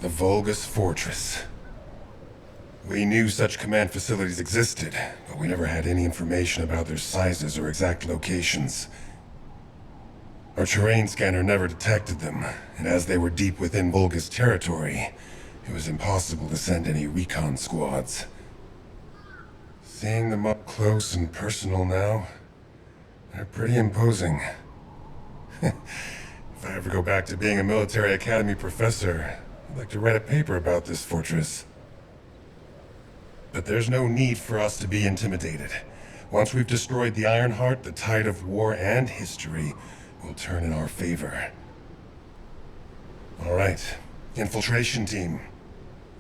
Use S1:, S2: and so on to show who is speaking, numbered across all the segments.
S1: The Vulgus Fortress. We knew such command facilities existed, but we never had any information about their sizes or exact locations. Our terrain scanner never detected them, and as they were deep within Vulgus territory, it was impossible to send any recon squads. Seeing them up close and personal now, they're pretty imposing. If I ever go back to being a military academy professor, I'd like to write a paper about this fortress. But there's no need for us to be intimidated. Once we've destroyed the Ironheart, the tide of war and history will turn in our favor. All right, infiltration team.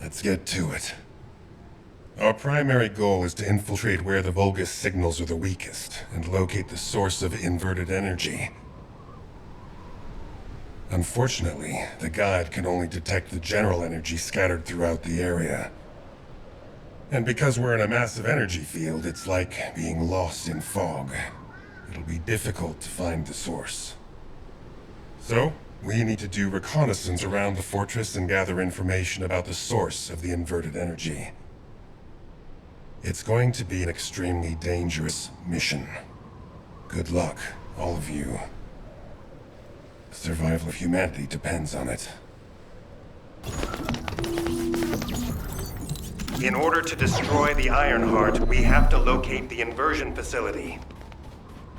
S1: Let's get to it. Our primary goal is to infiltrate where the Vulgus signals are the weakest and locate the source of inverted energy. Unfortunately, the guide can only detect the general energy scattered throughout the area. And because we're in a massive energy field, it's like being lost in fog. It'll be difficult to find the source. So, we need to do reconnaissance around the fortress and gather information about the source of the inverted energy. It's going to be an extremely dangerous mission. Good luck, all of you. The survival of humanity depends on it.
S2: In order to destroy the Ironheart, we have to locate the inversion facility.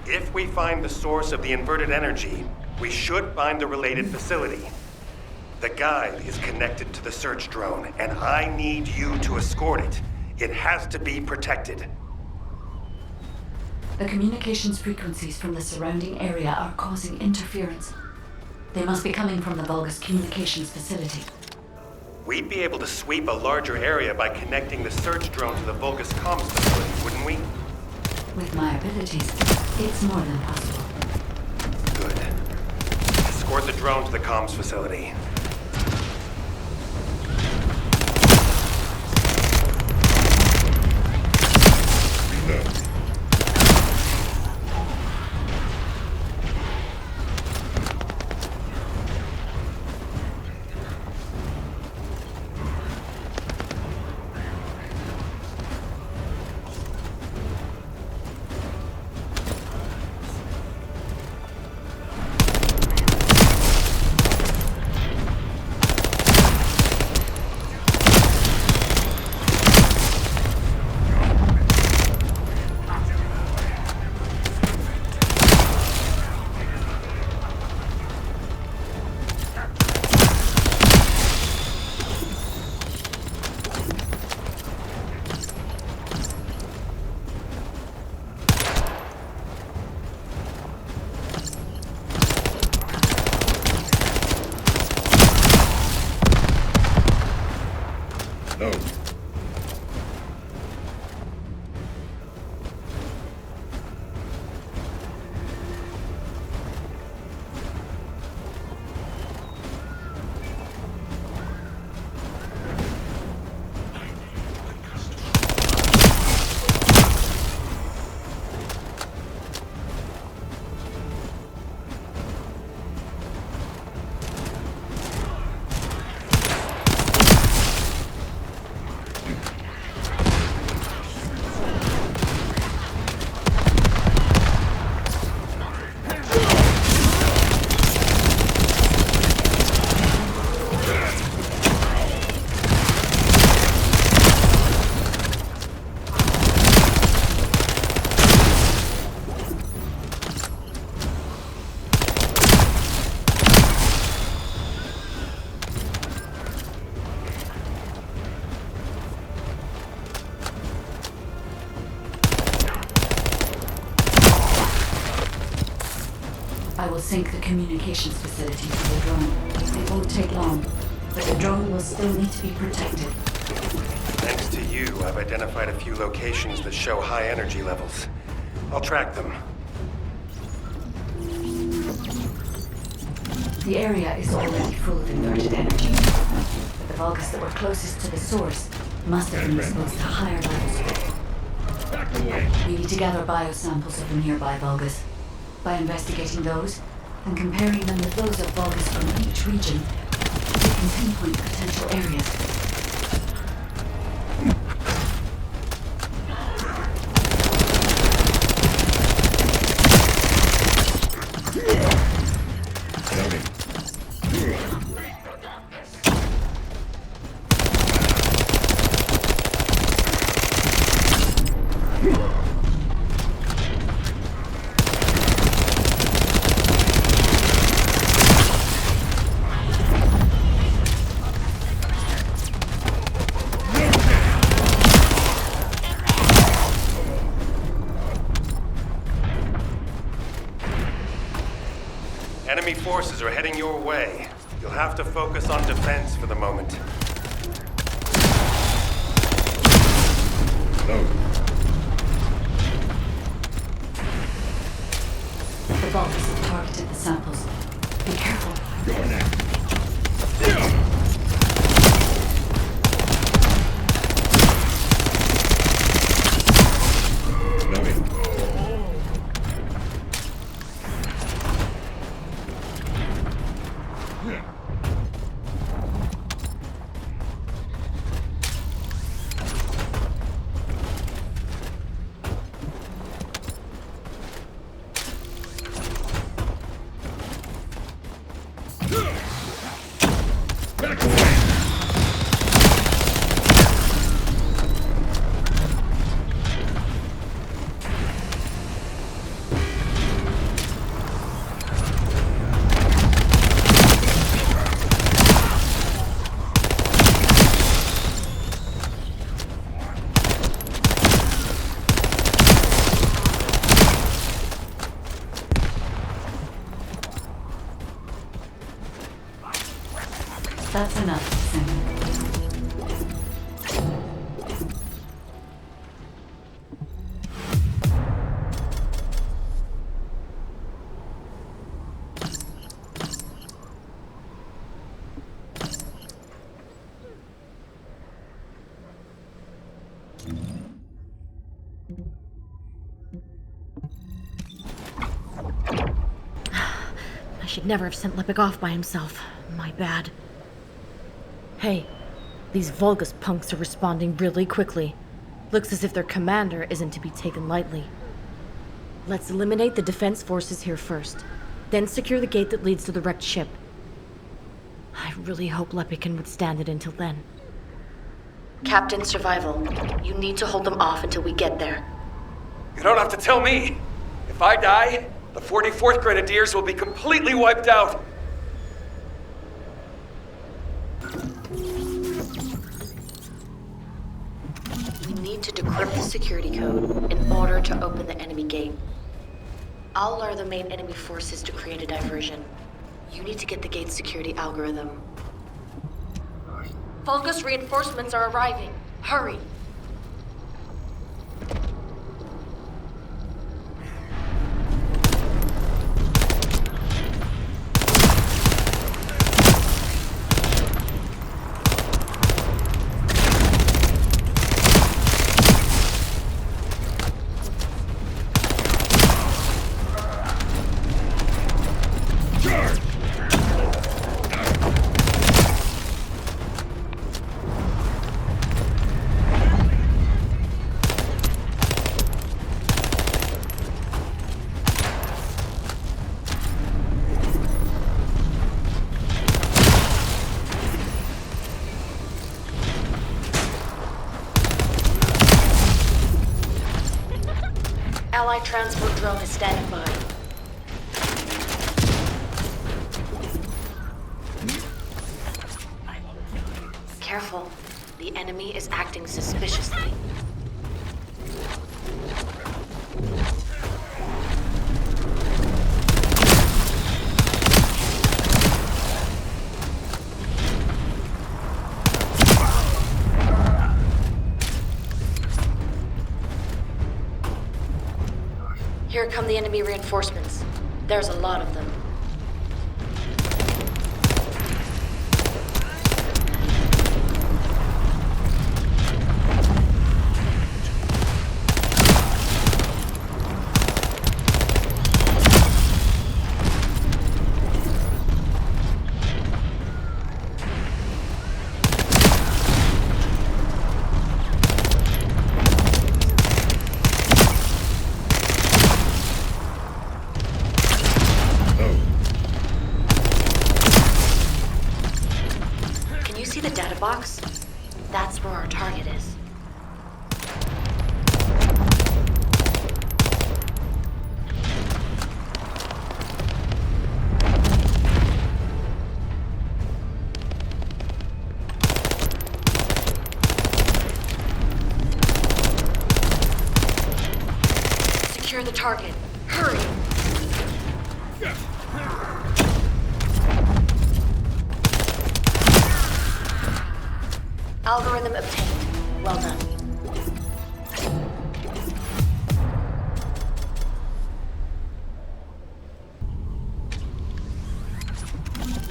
S2: If we find the source of the inverted energy, we should find the related facility. The guide is connected to the search drone, and I need you to escort it. It has to be protected.
S3: The communications frequencies from the surrounding area are causing interference. They must be coming from the Vulgus communications facility.
S2: We'd be able to sweep a larger area by connecting the search drone to the Vulgus comms facility, wouldn't we?
S3: With my abilities, it's more than possible.
S2: Good. Escort the drone to the comms facility.
S1: Reload. Load.
S3: I will sync the communications facility to the drone. It won't take long, but the drone will still need to be protected.
S2: Thanks to you, I've identified a few locations that show high energy levels. I'll track them.
S3: The area is already full of inverted energy. The Vulgus that were closest to the source must have been exposed to higher levels. We need to gather biosamples of the nearby Vulgus. By investigating those, and comparing them with those of Vulgus from each region, We can pinpoint potential areas.
S2: Enemy forces are heading your way. You'll have to focus on defense for the moment.
S3: The Vulgus have targeted the samples. Be careful. That's enough, Sam.
S4: I should never have sent Lepik off by himself. My bad. Hey, these Vulgus punks are responding really quickly. Looks as if their commander isn't to be taken lightly. Let's eliminate the defense forces here first, then secure the gate that leads to the wrecked ship. I really hope Lepik can withstand it until then. Captain Survival, you need to hold them off until we get there.
S5: You don't have to tell me. If I die, the 44th Grenadiers will be completely wiped out.
S4: We need to decrypt the security code in order to open the enemy gate. I'll lure the main enemy forces to create a diversion. You need to get the gate's security algorithm. Vulgus reinforcements are arriving. Hurry! Allied transport drone is standing by. Careful. The enemy is acting suspiciously. Here come the enemy reinforcements. There's a lot of them. See the data box? That's where our target is. Secure the target. Hurry! Algorithm obtained. Well done.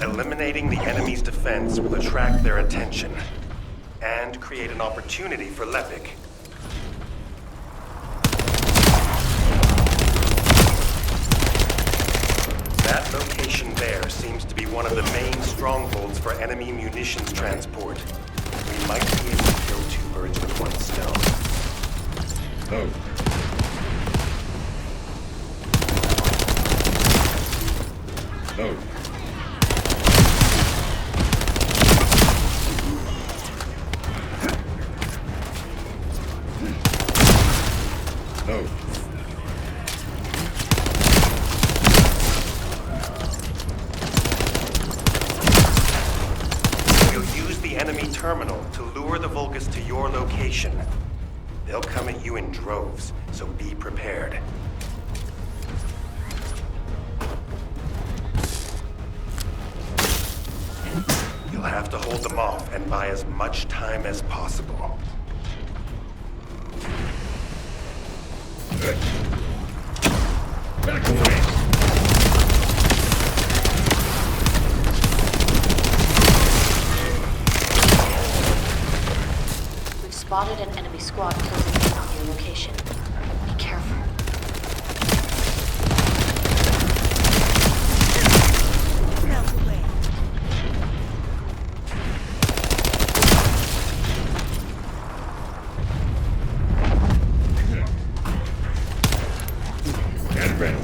S2: Eliminating the enemy's defense will attract their attention and create an opportunity for Lepic. That location there seems to be one of the main strongholds for enemy munitions transport. We might be able to kill two birds with one stone.
S1: Oh. Oh. Oh.
S2: We'll use the enemy terminal to lure the Vulgus to your location. They'll come at you in droves, so be prepared. You'll have to hold them off and buy as much time as possible.
S1: Back away.
S4: We've spotted an enemy squad closing in on your location. Be careful.
S1: Get ready.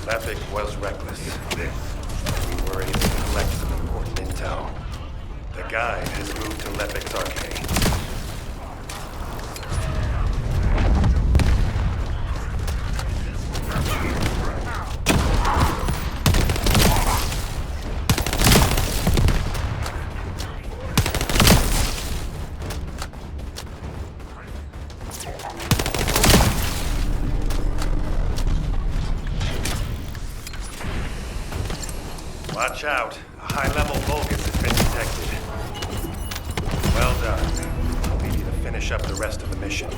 S2: Lepic was reckless. We were able to collect some important intel. The guide has moved to Lepic's arcade. Watch out. A high-level Vulgus has been detected. Well done. I'll leave you to finish up the rest of the mission.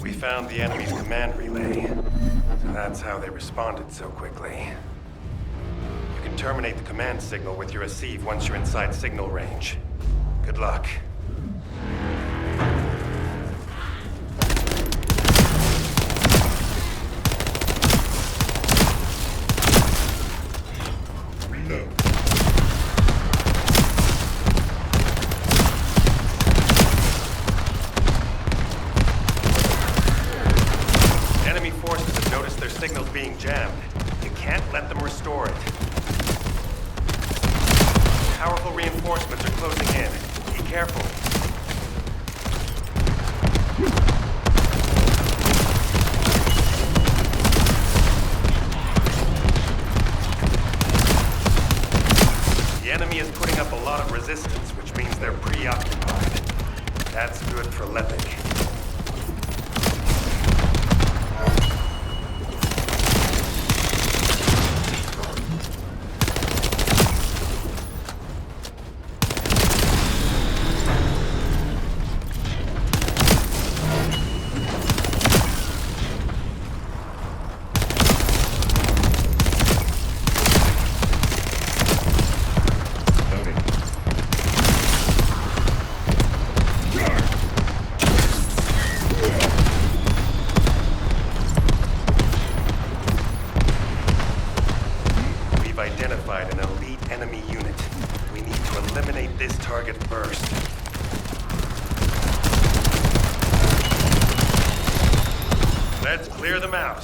S2: We found the enemy's command relay. That's how they responded so quickly. You can terminate the command signal with your receive once you're inside signal range. Good luck.
S1: Reload.
S2: Enemy forces have noticed their signals being jammed. You can't let them restore it. Powerful reinforcements are closing in. Be careful. The enemy is putting up a lot of resistance, which means they're preoccupied. That's good for Lepic. to eliminate this target first. Let's clear them out.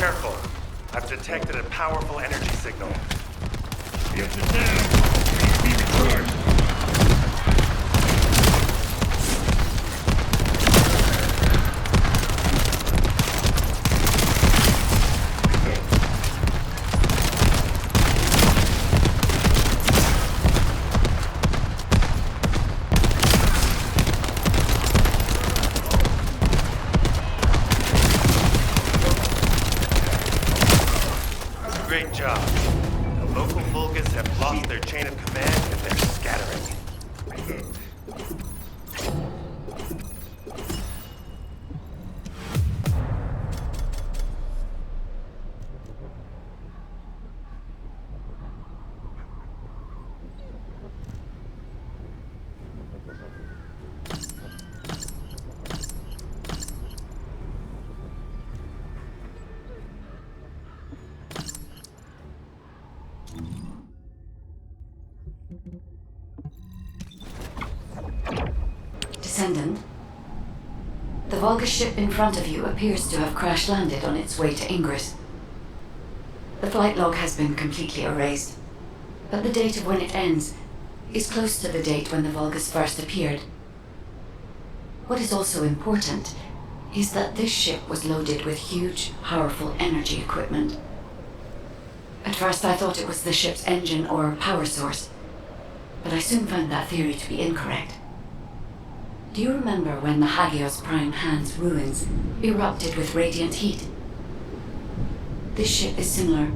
S2: Careful. I've detected a powerful energy signal.
S1: Shields are down. Be recharged.
S2: Great job. The local Vulgus have lost their chain of command and they're scattering.
S3: Descendant, the Vulgus ship in front of you appears to have crash-landed on its way to Ingress. The flight log has been completely erased, but the date of when it ends is close to the date when the Vulgus first appeared. What is also important is that this ship was loaded with huge, powerful energy equipment. At first I thought it was the ship's engine or power source, but I soon found that theory to be incorrect. Do you remember when the Hagios Prime Hand's ruins erupted with radiant heat? This ship is similar.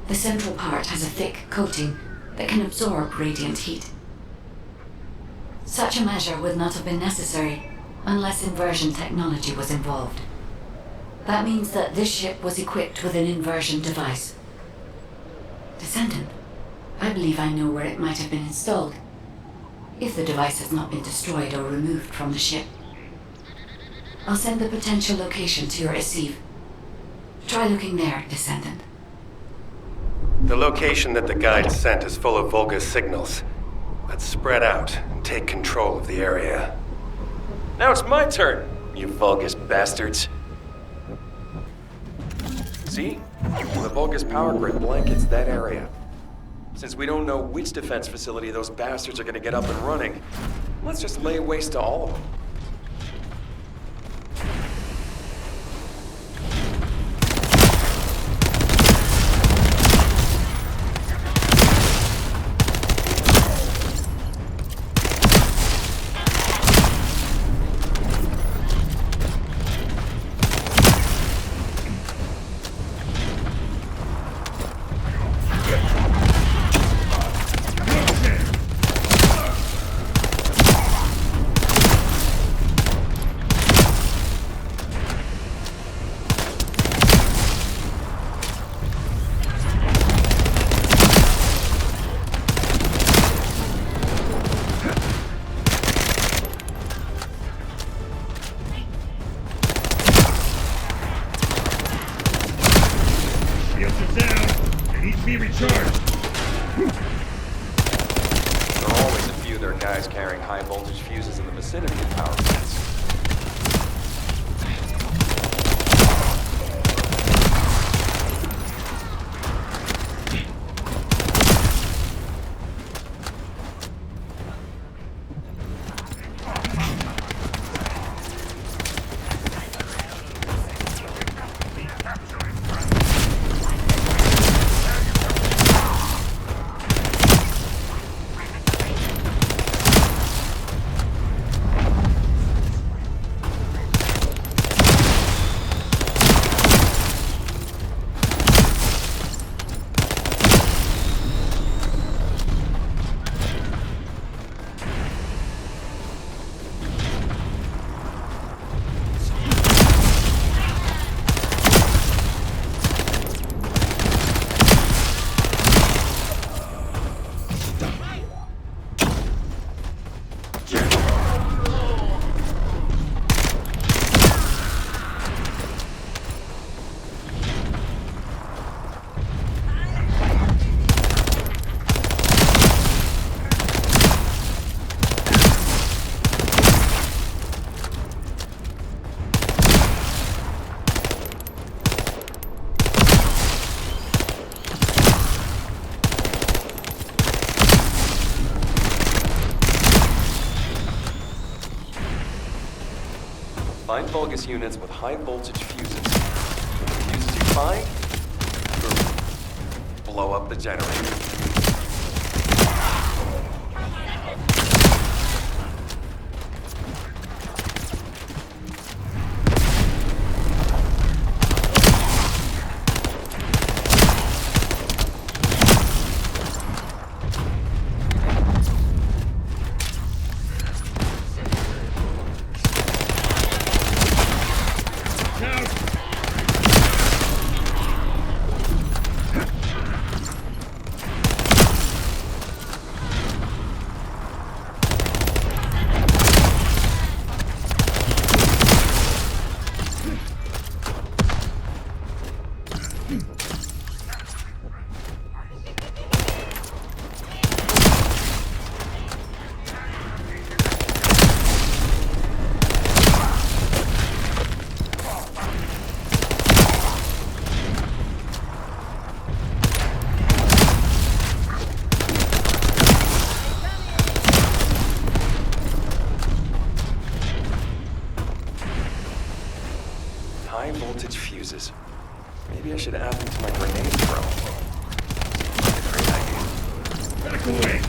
S3: The central part has a thick coating that can absorb radiant heat. Such a measure would not have been necessary unless inversion technology was involved. That means that this ship was equipped with an inversion device. Descendant, I believe I know where it might have been installed, if the device has not been destroyed or removed from the ship. I'll send the potential location to your receive. Try looking there, Descendant.
S2: The location that the guide sent is full of Vulgus signals. Let's spread out and take control of the area.
S5: Now it's my turn, you Vulgus bastards. See? The Vulgus power grid blankets that area. Since we don't know which defense facility those bastards are gonna get up and running, let's just lay waste to all of them.
S1: Be recharged.
S5: There are always a few of their guys carrying high voltage fuses in the vicinity of power plants. Find Vulgus units with high voltage fuses. The fuses you find, boom, blow up the generator. High voltage fuses. Maybe I should add them to my grenade throw. Seems like a great idea.
S1: Medical away!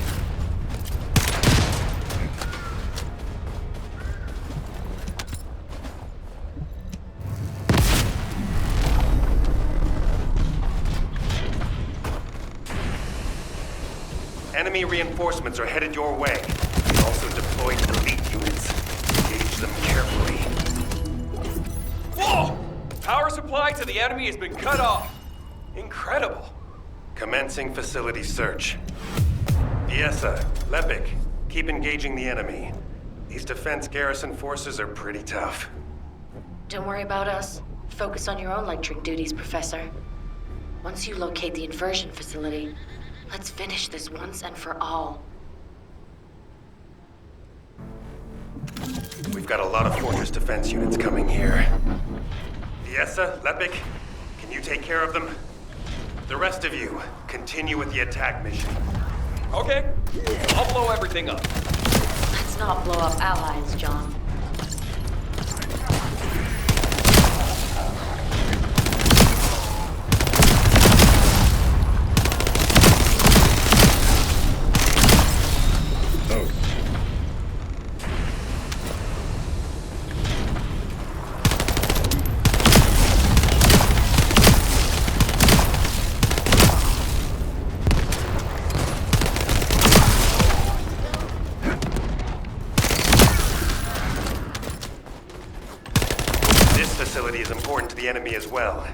S2: Enemy reinforcements are headed your way. We also deployed elite units. Engage them carefully.
S5: Whoa! Power supply to the enemy has been cut off. Incredible.
S2: Commencing facility search. Fiesa, Lepik, keep engaging the enemy. These defense garrison forces are pretty tough.
S4: Don't worry about us. Focus on your own lecturing duties, Professor. Once you locate the inversion facility, let's finish this once and for all.
S2: We've got a lot of fortress defense units coming here. Fiesa, Lepik, can you take care of them? The rest of you, continue with the attack mission.
S5: Okay, I'll blow everything up.
S4: Let's not blow up allies, John.
S2: Facility is important to the enemy as well.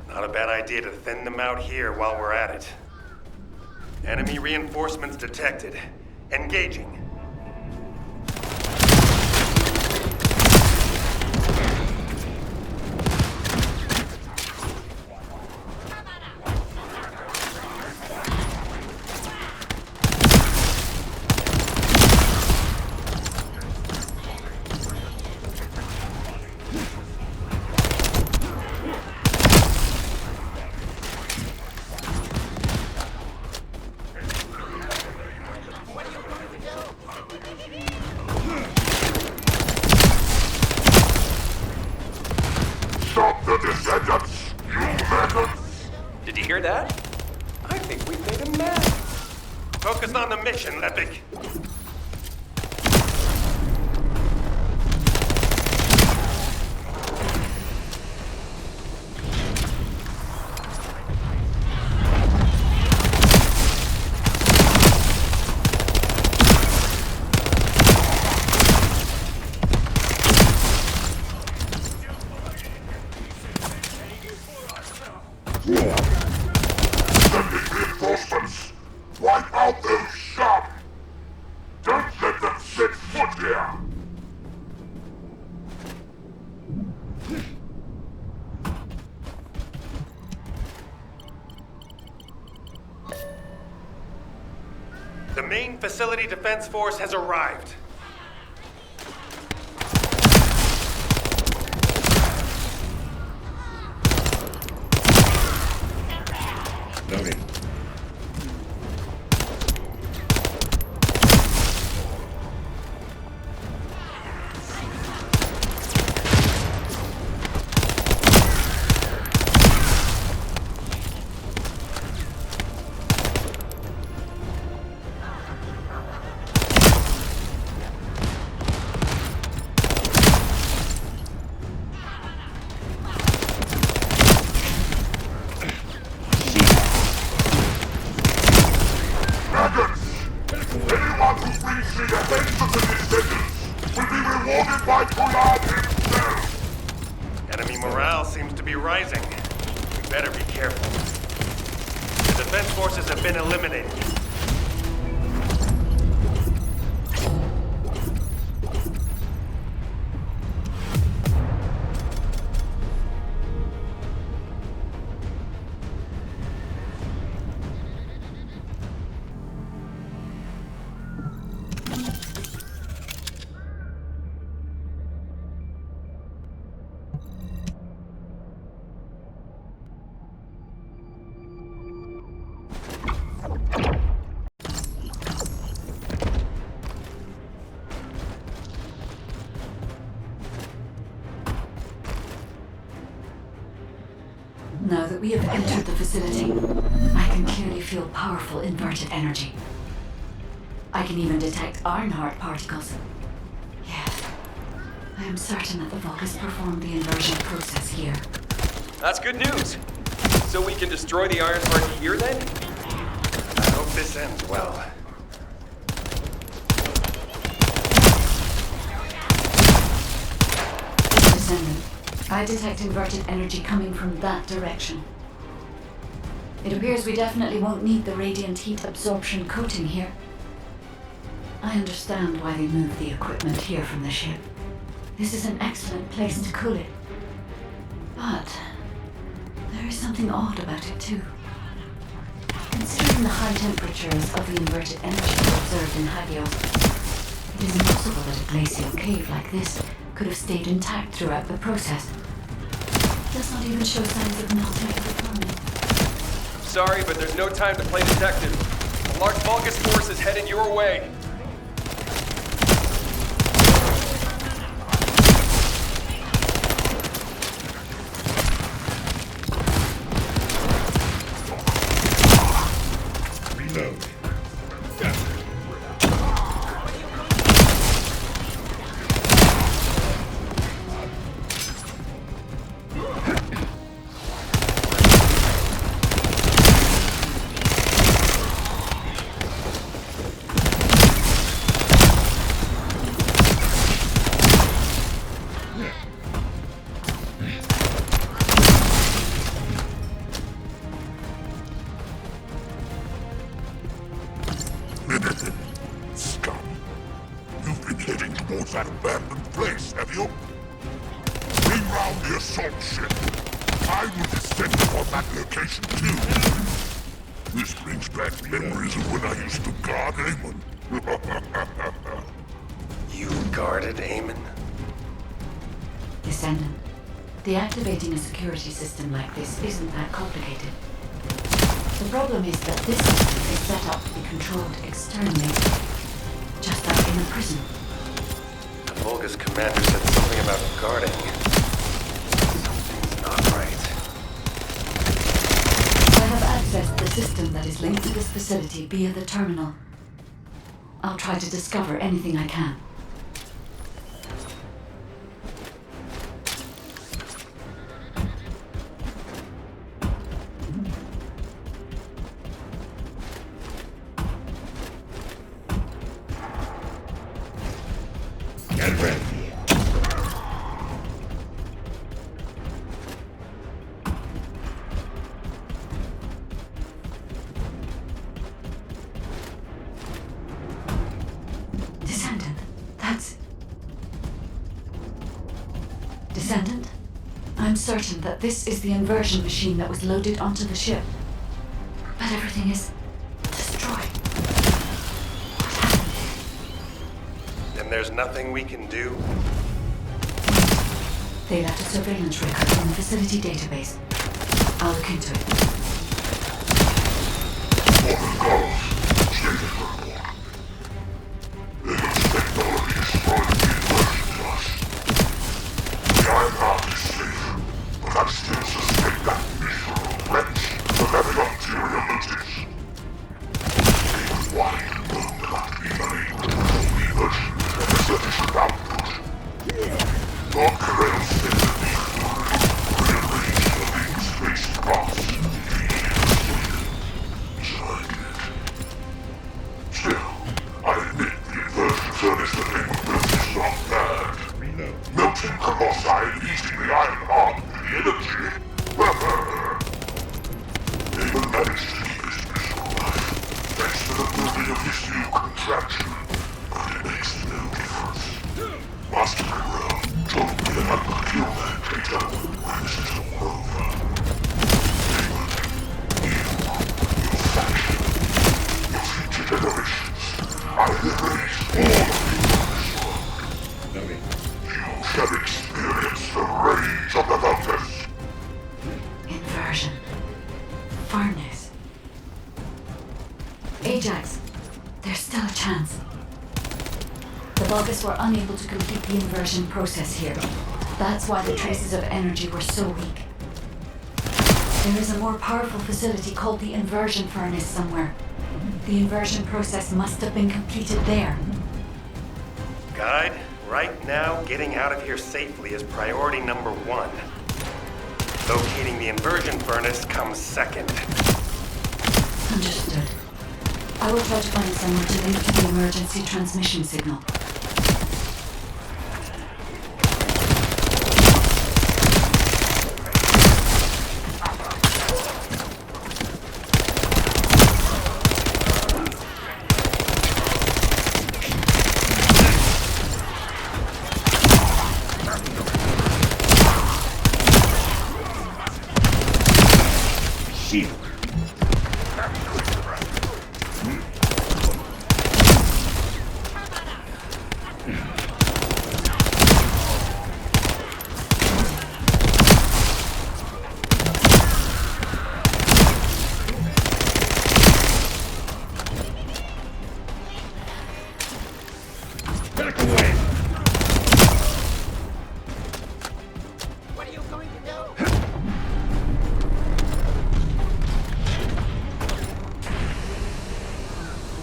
S2: Not a bad idea to thin them out here while we're at it. Enemy reinforcements detected. Engaging.
S6: Stop the Descendants, you maggots!
S5: Did you hear that? I think we made him mad.
S2: Focus on the mission, Lepik.
S6: Sending reinforcements! Wipe out those shop! Don't let them set foot here!
S2: The main facility defense force has arrived.
S1: Loading.
S6: Defended by Khulan himself!
S2: Enemy morale seems to be rising. We better be careful. The defense forces have been eliminated.
S3: Now that we have entered the facility, I can clearly feel powerful inverted energy. I can even detect ironheart particles. Yes, I am certain that the Vulgus performed the inversion process here.
S5: That's good news. So we can destroy the Ironheart here then?
S2: I hope this ends well.
S3: Descendant, I detect inverted energy coming from that direction. It appears we definitely won't need the radiant heat absorption coating here. I understand why they moved the equipment here from the ship. This is an excellent place to cool it. But there is something odd about it too. Considering the high temperatures of the inverted energy observed in Hagios, it is impossible that a glacial cave like this could have stayed intact throughout the process. It does not even show signs of melting or forming.
S5: Sorry, but there's no time to play detective. A large Vulgus force is headed your way.
S1: Reload.
S6: Scum. You've been heading towards that abandoned place, have you? Bring round the assault ship. I will descend upon that location too. This brings back memories of when I used to guard Amon.
S2: You guarded Amon?
S3: Descendant, deactivating a security system like this isn't that complicated. The problem is that this system is set up to be controlled externally, just like in a prison.
S2: The Vulgus commander said something about guarding. Something's not right.
S3: I have accessed the system that is linked to this facility via the terminal. I'll try to discover anything I can.
S1: Get ready.
S3: Descendant, that's... Descendant? I'm certain that this is the inversion machine that was loaded onto the ship. But everything is destroyed. What happened?
S2: Then there's nothing we can do?
S3: They left a surveillance record in the facility database. I'll look into it.
S6: The Ironheart is safe, but I still suspect that miserable wretch will have an ulterior motives. A wide world cannot be made of the version of the sufficient output. Lord Keral said that the rearranging of the space cross. Tried it. using Colossi and eating the iron heart for the energy. They will manage to keep his mission alive, thanks to the building of this new contraption. But it makes no difference. Master Keral told me that I will kill that traitor when this is all over. Your faction, your future generations, I will erase all of you. You shall experience the rage of the Vulgus.
S3: Inversion. Furnace. Ajax, there's still a chance. The Vulgus were unable to complete the inversion process here. That's why the traces of energy were so weak. There is a more powerful facility called the inversion furnace somewhere. The inversion process must have been completed there.
S2: Guide, right now, getting out of here safely is priority number 1. Locating the inversion furnace comes second.
S3: Understood. I will try to find someone to link to the emergency transmission signal.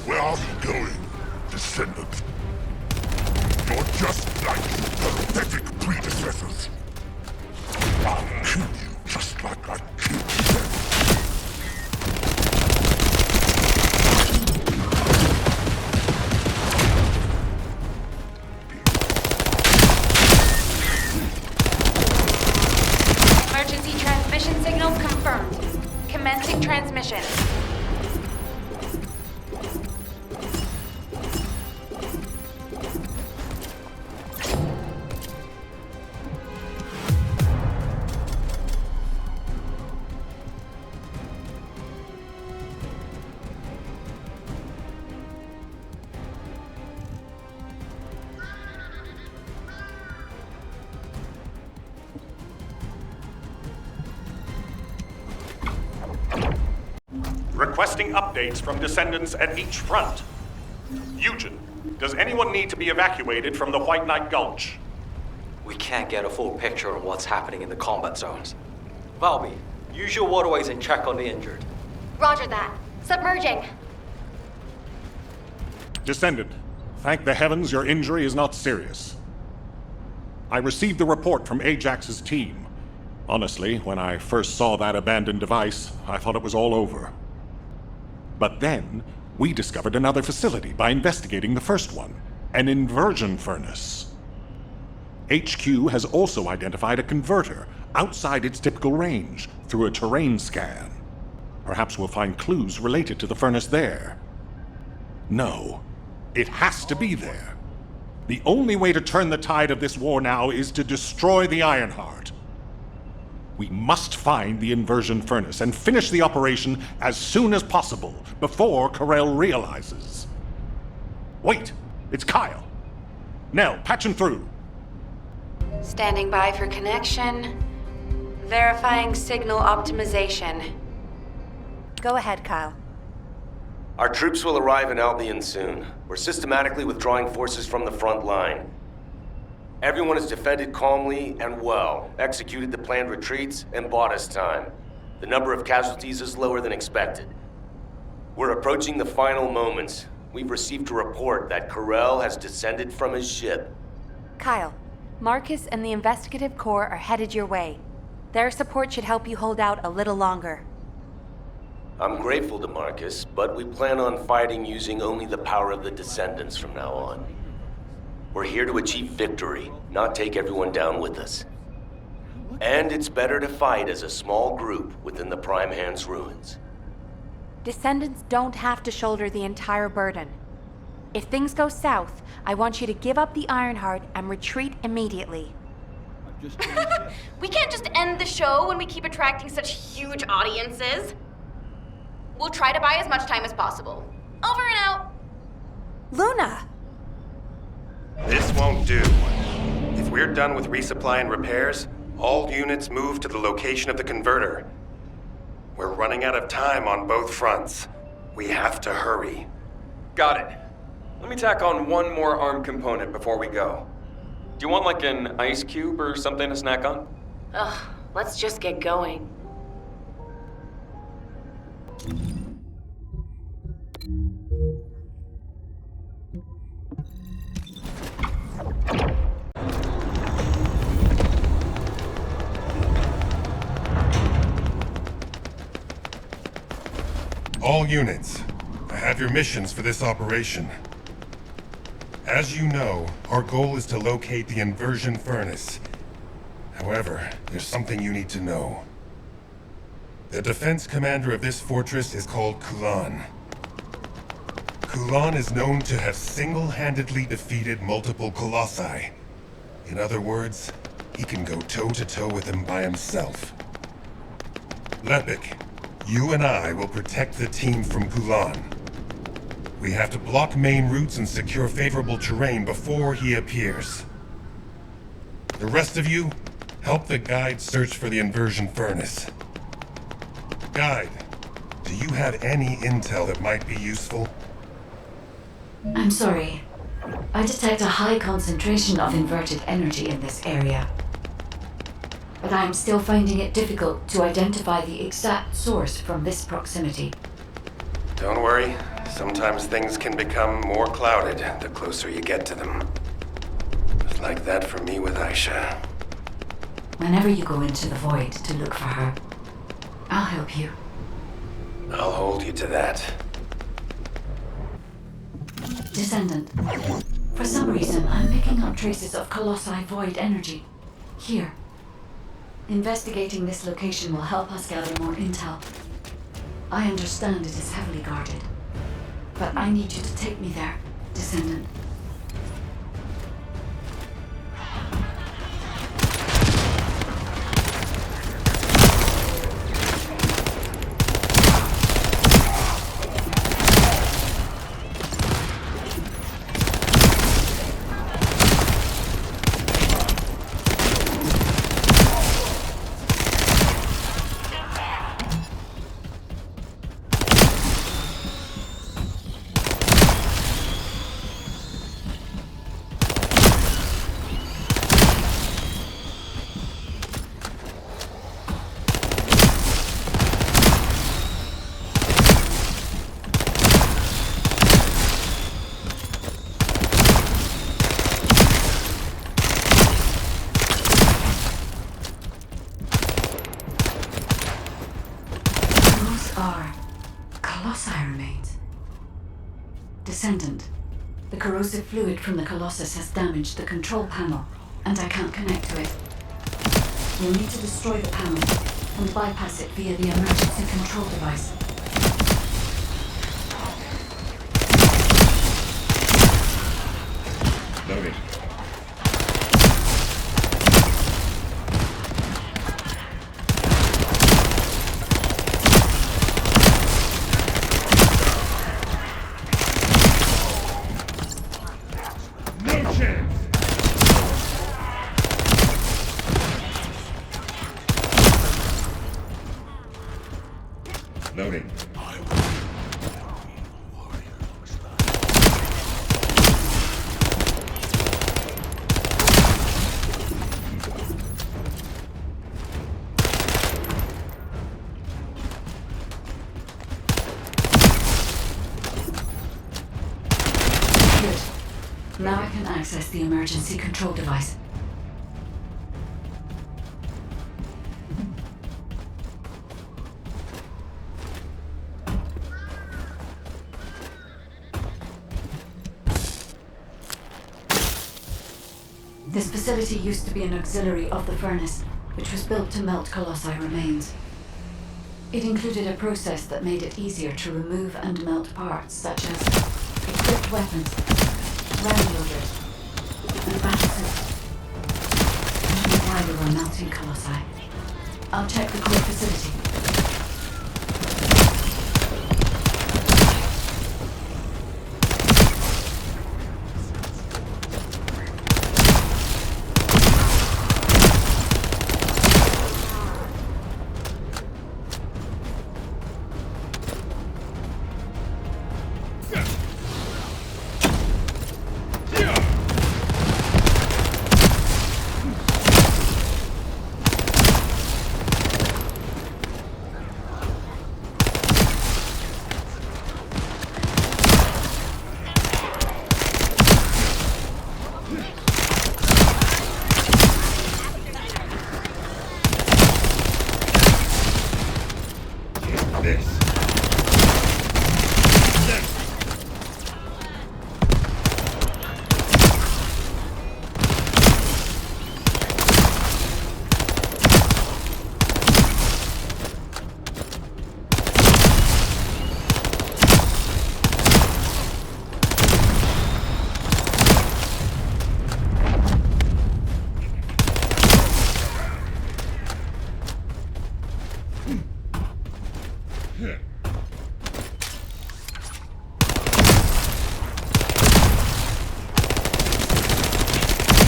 S6: Where are you going, Descendant? You're just like your pathetic predecessors. I'll kill you just like I killed them.
S7: Emergency transmission signals confirmed. Commencing transmission.
S8: Requesting updates from Descendants at each front. Eugen, does anyone need to be evacuated from the White Knight Gulch?
S9: We can't get a full picture of what's happening in the combat zones. Valby, use your waterways and check on the injured.
S7: Roger that. Submerging.
S8: Descendant, thank the heavens your injury is not serious. I received the report from Ajax's team. Honestly, when I first saw that abandoned device, I thought it was all over. But then, we discovered another facility by investigating the first one, an inversion furnace. HQ has also identified a converter outside its typical range through a terrain scan. Perhaps we'll find clues related to the furnace there. No, it has to be there. The only way to turn the tide of this war now is to destroy the Ironheart. We must find the inversion furnace and finish the operation as soon as possible, before Keral realizes. Wait, it's Kyle. Nell, patch him through.
S7: Standing by for connection. Verifying signal optimization. Go ahead, Kyle.
S10: Our troops will arrive in Albion soon. We're systematically withdrawing forces from the front line. Everyone has defended calmly and well, executed the planned retreats, and bought us time. The number of casualties is lower than expected. We're approaching the final moments. We've received a report that Keral has descended from his ship.
S7: Kyle, Marcus and the Investigative Corps are headed your way. Their support should help you hold out a little longer.
S10: I'm grateful to Marcus, but we plan on fighting using only the power of the Descendants from now on. We're here to achieve victory, not take everyone down with us. And it's better to fight as a small group within the Prime Hand's ruins.
S7: Descendants don't have to shoulder the entire burden. If things go south, I want you to give up the Ironheart and retreat immediately.
S11: We can't just end the show when we keep attracting such huge audiences. We'll try to buy as much time as possible. Over and out.
S7: Luna!
S2: This won't do. If we're done with resupply and repairs, all units move to the location of the converter. We're running out of time on both fronts. We have to hurry.
S5: Got it. Let me tack on one more arm component before we go. Do you want like an ice cube or something to snack on?
S11: Ugh, let's just get going.
S1: All units, I have your missions for this operation. As you know, our goal is to locate the inversion furnace. However, there's something you need to know. The defense commander of this fortress is called Khulan. Khulan is known to have single-handedly defeated multiple Colossi. In other words, he can go toe-to-toe with them by himself. Lepik, you and I will protect the team from Khulan. We have to block main routes and secure favorable terrain before he appears. The rest of you, help the guide search for the inversion furnace. Guide, do you have any intel that might be useful?
S3: I'm sorry. I detect a high concentration of inverted energy in this area. But I'm still finding it difficult to identify the exact source from this proximity.
S2: Don't worry. Sometimes things can become more clouded the closer you get to them. It was like that for me with Aisha.
S3: Whenever you go into the void to look for her, I'll help you.
S2: I'll hold you to that.
S3: Descendant, for some reason I'm picking up traces of Colossi void energy. Here. Investigating this location will help us gather more intel. I understand it is heavily guarded, but I need you to take me there, Descendant. Descendant, the corrosive fluid from the Colossus has damaged the control panel, and I can't connect to it. You'll need to destroy the panel and bypass it via the emergency control device.
S1: Loading. Loading.
S3: Good. Now I can access the emergency control device. This facility used to be an auxiliary of the furnace, which was built to melt Colossi remains. It included a process that made it easier to remove and melt parts such as equipped weapons, round loaders, and battle suits. I don't know why we were melting Colossi. I'll check the core facility.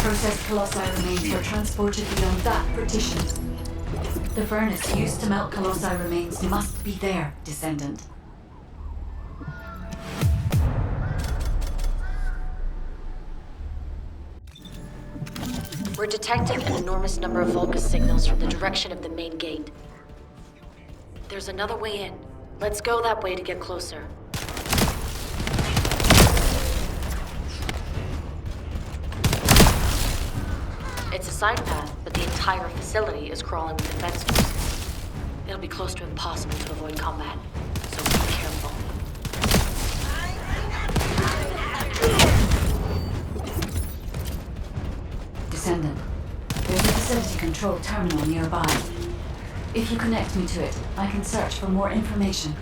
S3: Processed Colossi remains were transported beyond that partition. The furnace used to melt Colossi remains must be there, Descendant.
S4: We're detecting an enormous number of Vulgus signals from the direction of the main gate. There's another way in. Let's go that way to get closer. It's a side path, but the entire facility is crawling with defense forces. It'll be close to impossible to avoid combat, so be careful.
S3: Descendant, there's a facility control terminal nearby. If you connect me to it, I can search for more information.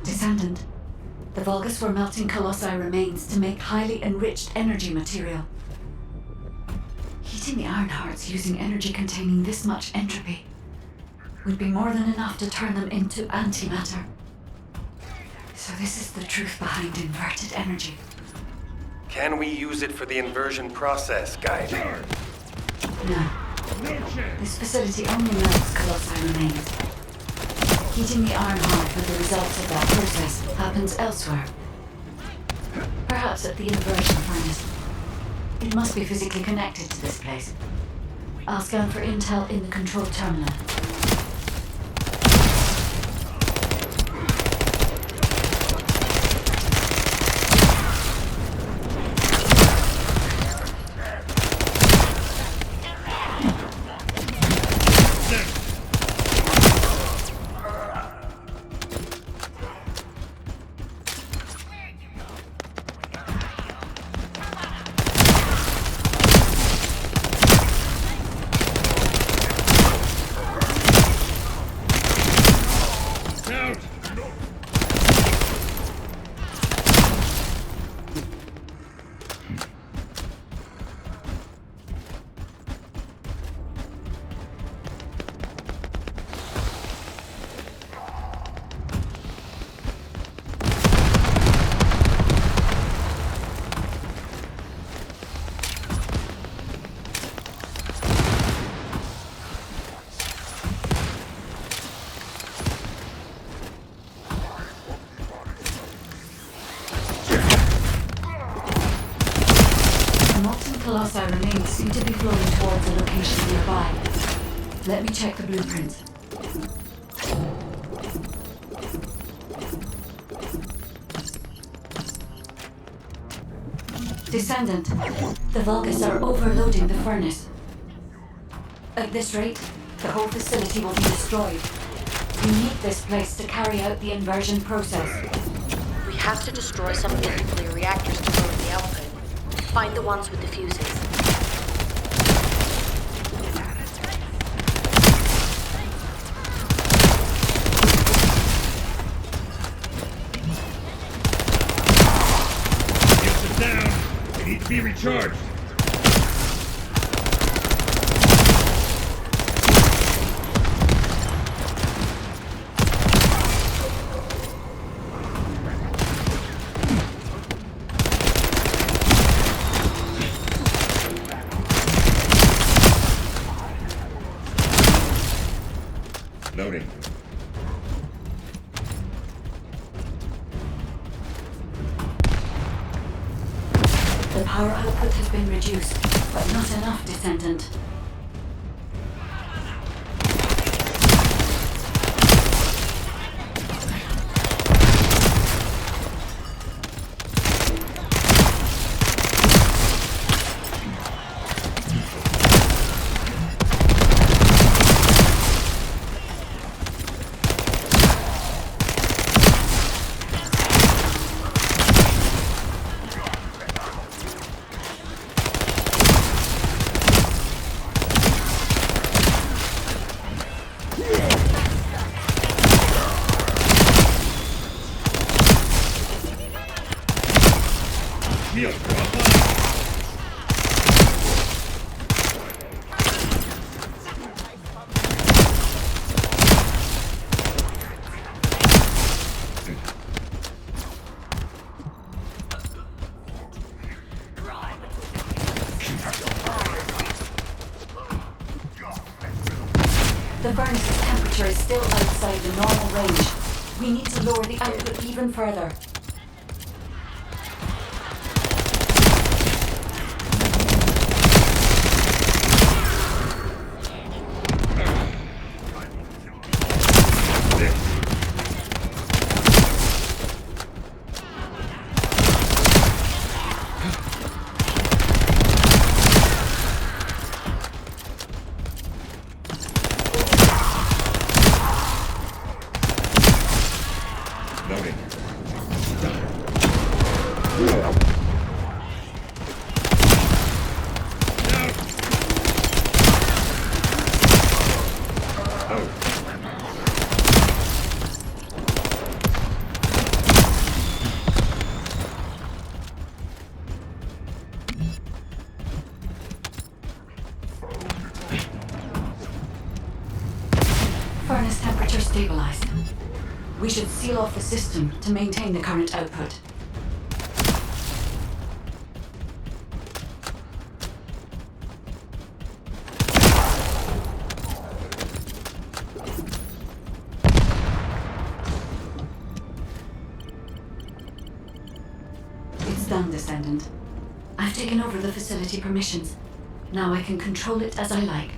S3: Descendant, the Vulgus were melting Colossi remains to make highly enriched energy material. Heating the iron hearts using energy containing this much entropy would be more than enough to turn them into antimatter. So this is the truth behind inverted energy.
S2: Can we use it for the inversion process, Guide?
S3: No. This facility only melts Colossi remains. Heating the iron heart with the results of that process happens elsewhere. Perhaps at the inversion furnace. It must be physically connected to this place. I'll scan for intel in the control terminal. seem to be flowing towards a location nearby. Let me check the blueprints. Descendant, the Vulgus are overloading the furnace. At this rate, the whole facility will be destroyed. We need this place to carry out the inversion process.
S4: We have to destroy some of the nuclear reactors to lower the output. Find the ones with the fuses.
S1: Need to be recharged. Loading.
S3: The power output has been reduced, but not enough, Descendant. The furnace's temperature is still outside the normal range. We need to lower the output even further. Furnace temperature stabilized. We should seal off the system to maintain the current output. It's done, Descendant. I've taken over the facility permissions. Now I can control it as I like.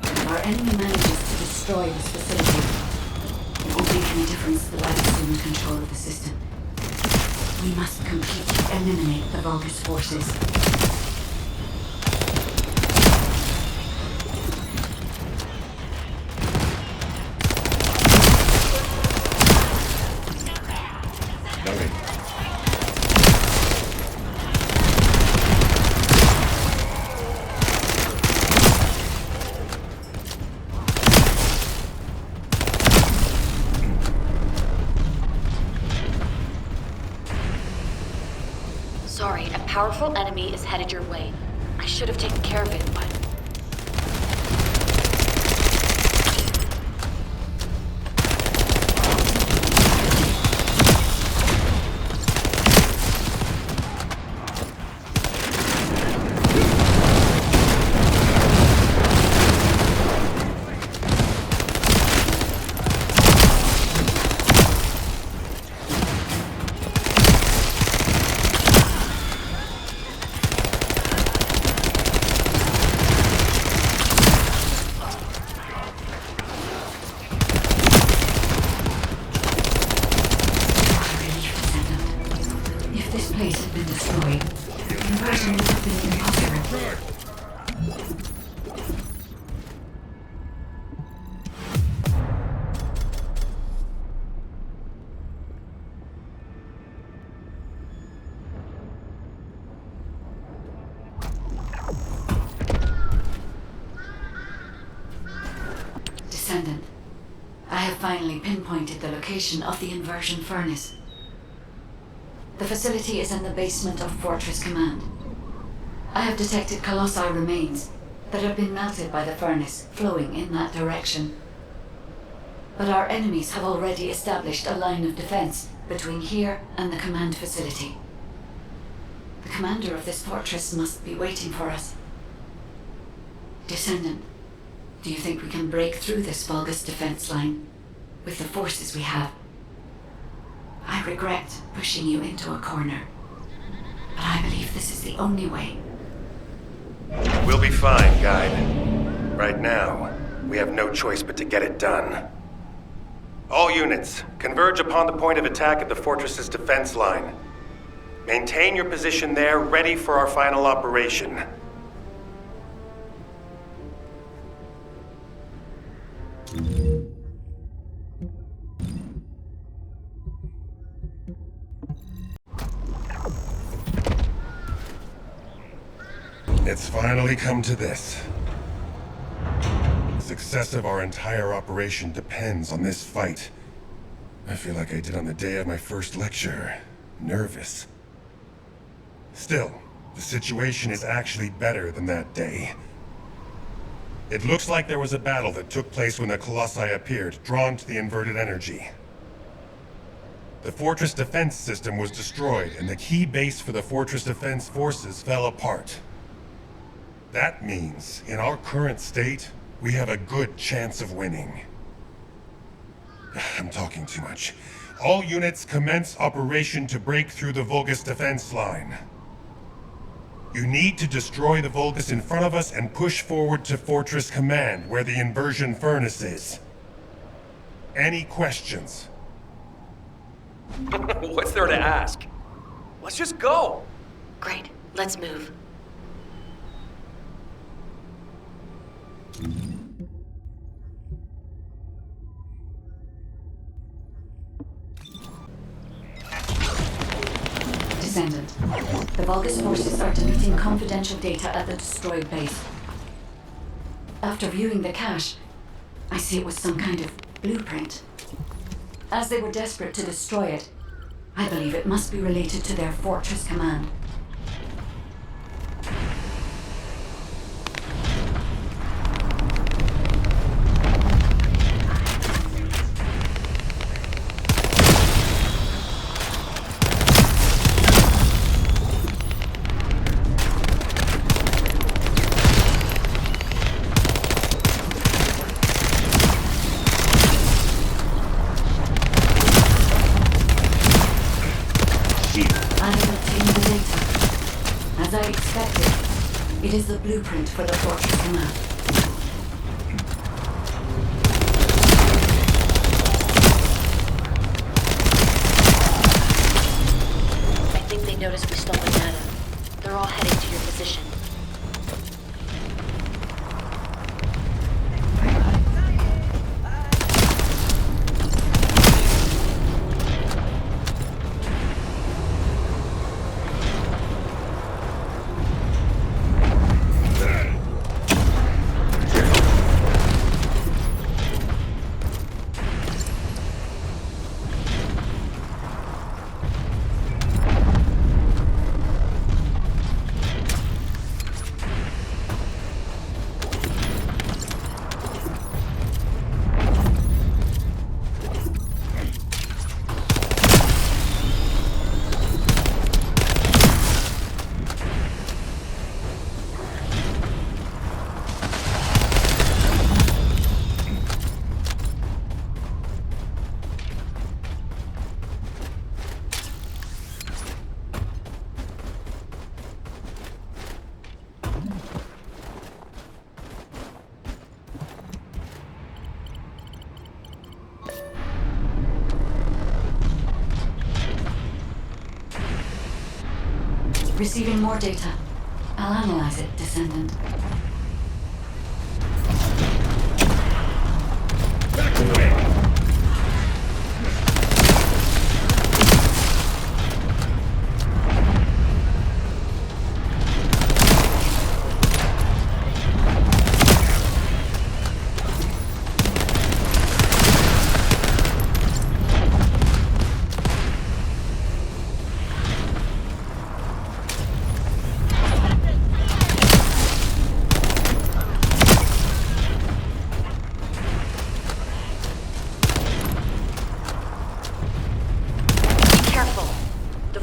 S3: If our enemy manages to destroy this facility, it won't make any difference that I've assumed control of the system. We must completely eliminate the Vulgus forces.
S4: Sorry, a powerful enemy is headed your way. I should have taken care of it, but...
S3: finally pinpointed the location of the inversion furnace. The facility is in the basement of Fortress Command. I have detected Colossi remains that have been melted by the furnace flowing in that direction. But our enemies have already established a line of defense between here and the command facility. The commander of this fortress must be waiting for us. Descendant, do you think we can break through this Vulgus defense line with the forces we have? I regret pushing you into a corner, but I believe this is the only way.
S2: We'll be fine, Guide. Right now, we have no choice but to get it done. All units, converge upon the point of attack at the fortress's defense line. Maintain your position there, ready for our final operation.
S1: It's finally come to this. The success of our entire operation depends on this fight. I feel like I did on the day of my first lecture. Nervous. Still, the situation is actually better than that day. It looks like there was a battle that took place when the Colossi appeared, drawn to the inverted energy. The fortress defense system was destroyed, and the key base for the fortress defense forces fell apart. That means, in our current state, we have a good chance of winning. I'm talking too much. All units commence operation to break through the Vulgus defense line. You need to destroy the Vulgus in front of us and push forward to Fortress Command, where the inversion furnace is. Any questions?
S5: What's there to ask? Let's just go!
S4: Great, let's move.
S3: Descendant, the Vulgus forces are deleting confidential data at the destroyed base. After viewing the cache, I see it was some kind of blueprint. As they were desperate to destroy it, I believe it must be related to their fortress command. As I expected, it is the blueprint for the fortress command.
S4: I think they noticed we stole the data. They're all heading to your position.
S3: Receiving more data. I'll analyze it, Descendant.
S1: Back away!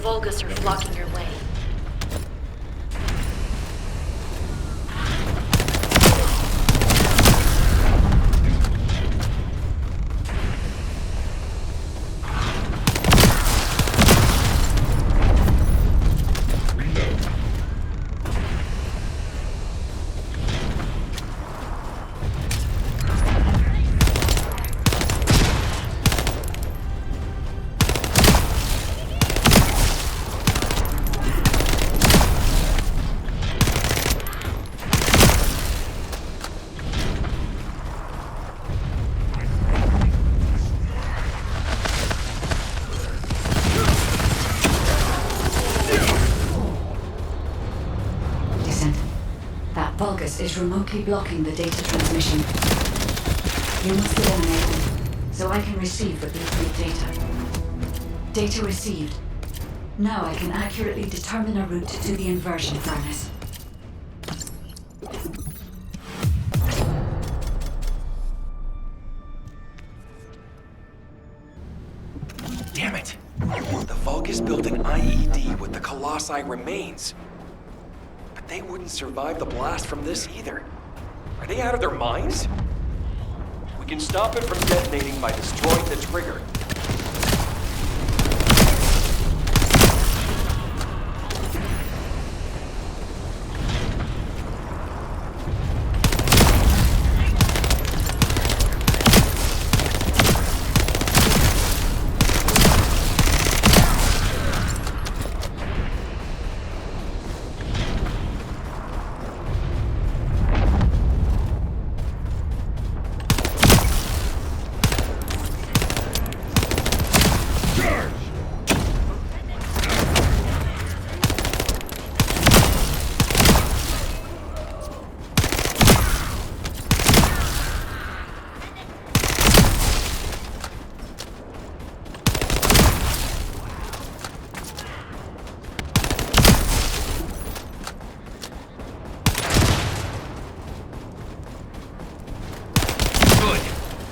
S4: Vulgus are blocking your way.
S3: Vulgus is remotely blocking the data transmission. You must eliminate them, so I can receive the Blueprint data. Data received. Now I can accurately determine a route to the inversion furnace.
S5: Damn it! The Vulgus built an IED with the Colossi remains. But they wouldn't survive the blast from this either. Are they out of their minds? We can stop it from detonating by destroying the trigger.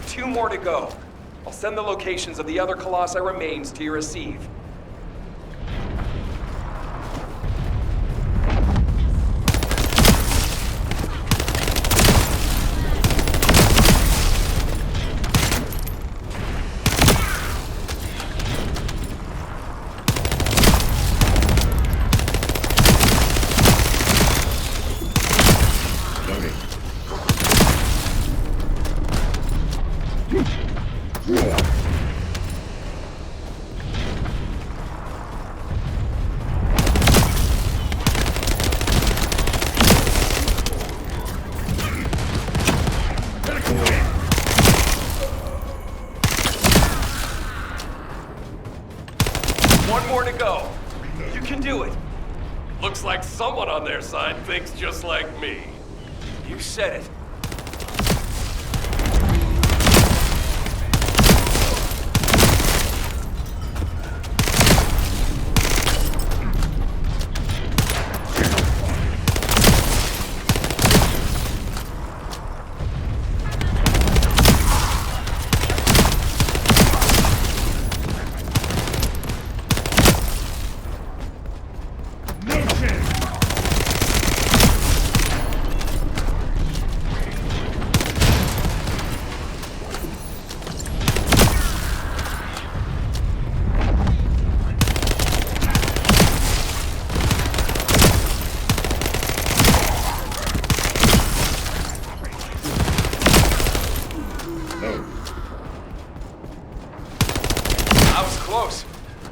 S5: Two more to go. I'll send the locations of the other Colossi remains to your receive. One more to go. You can do it. Looks like someone on their side thinks just like me. You said it.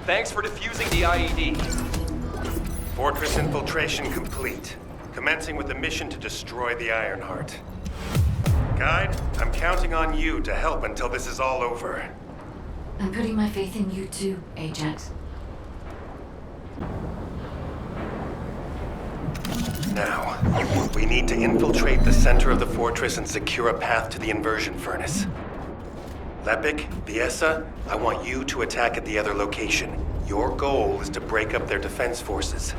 S5: Thanks for defusing the IED.
S2: Fortress infiltration complete. Commencing with the mission to destroy the Ironheart. Guide, I'm counting on you to help until this is all over.
S3: I'm putting my faith in you too, Ajax.
S2: Now, we need to infiltrate the center of the fortress and secure a path to the inversion furnace. Lepik, Viesa, I want you to attack at the other location. Your goal is to break up their defense forces.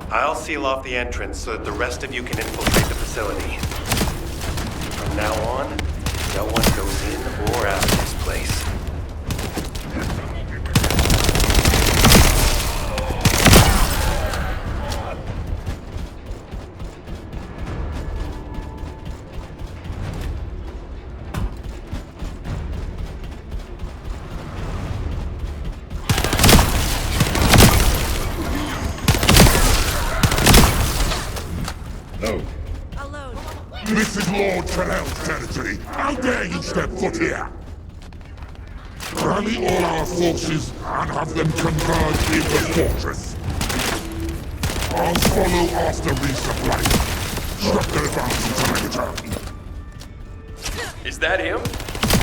S2: I'll seal off the entrance so that the rest of you can infiltrate the facility. From now on, no one goes in or out of this place.
S1: Oh,
S6: This is Lord Keral's territory. How dare you step foot here? Rally all our forces and have them converge in the fortress. I'll follow after resupply. Stop their advance until I return.
S5: Is that him?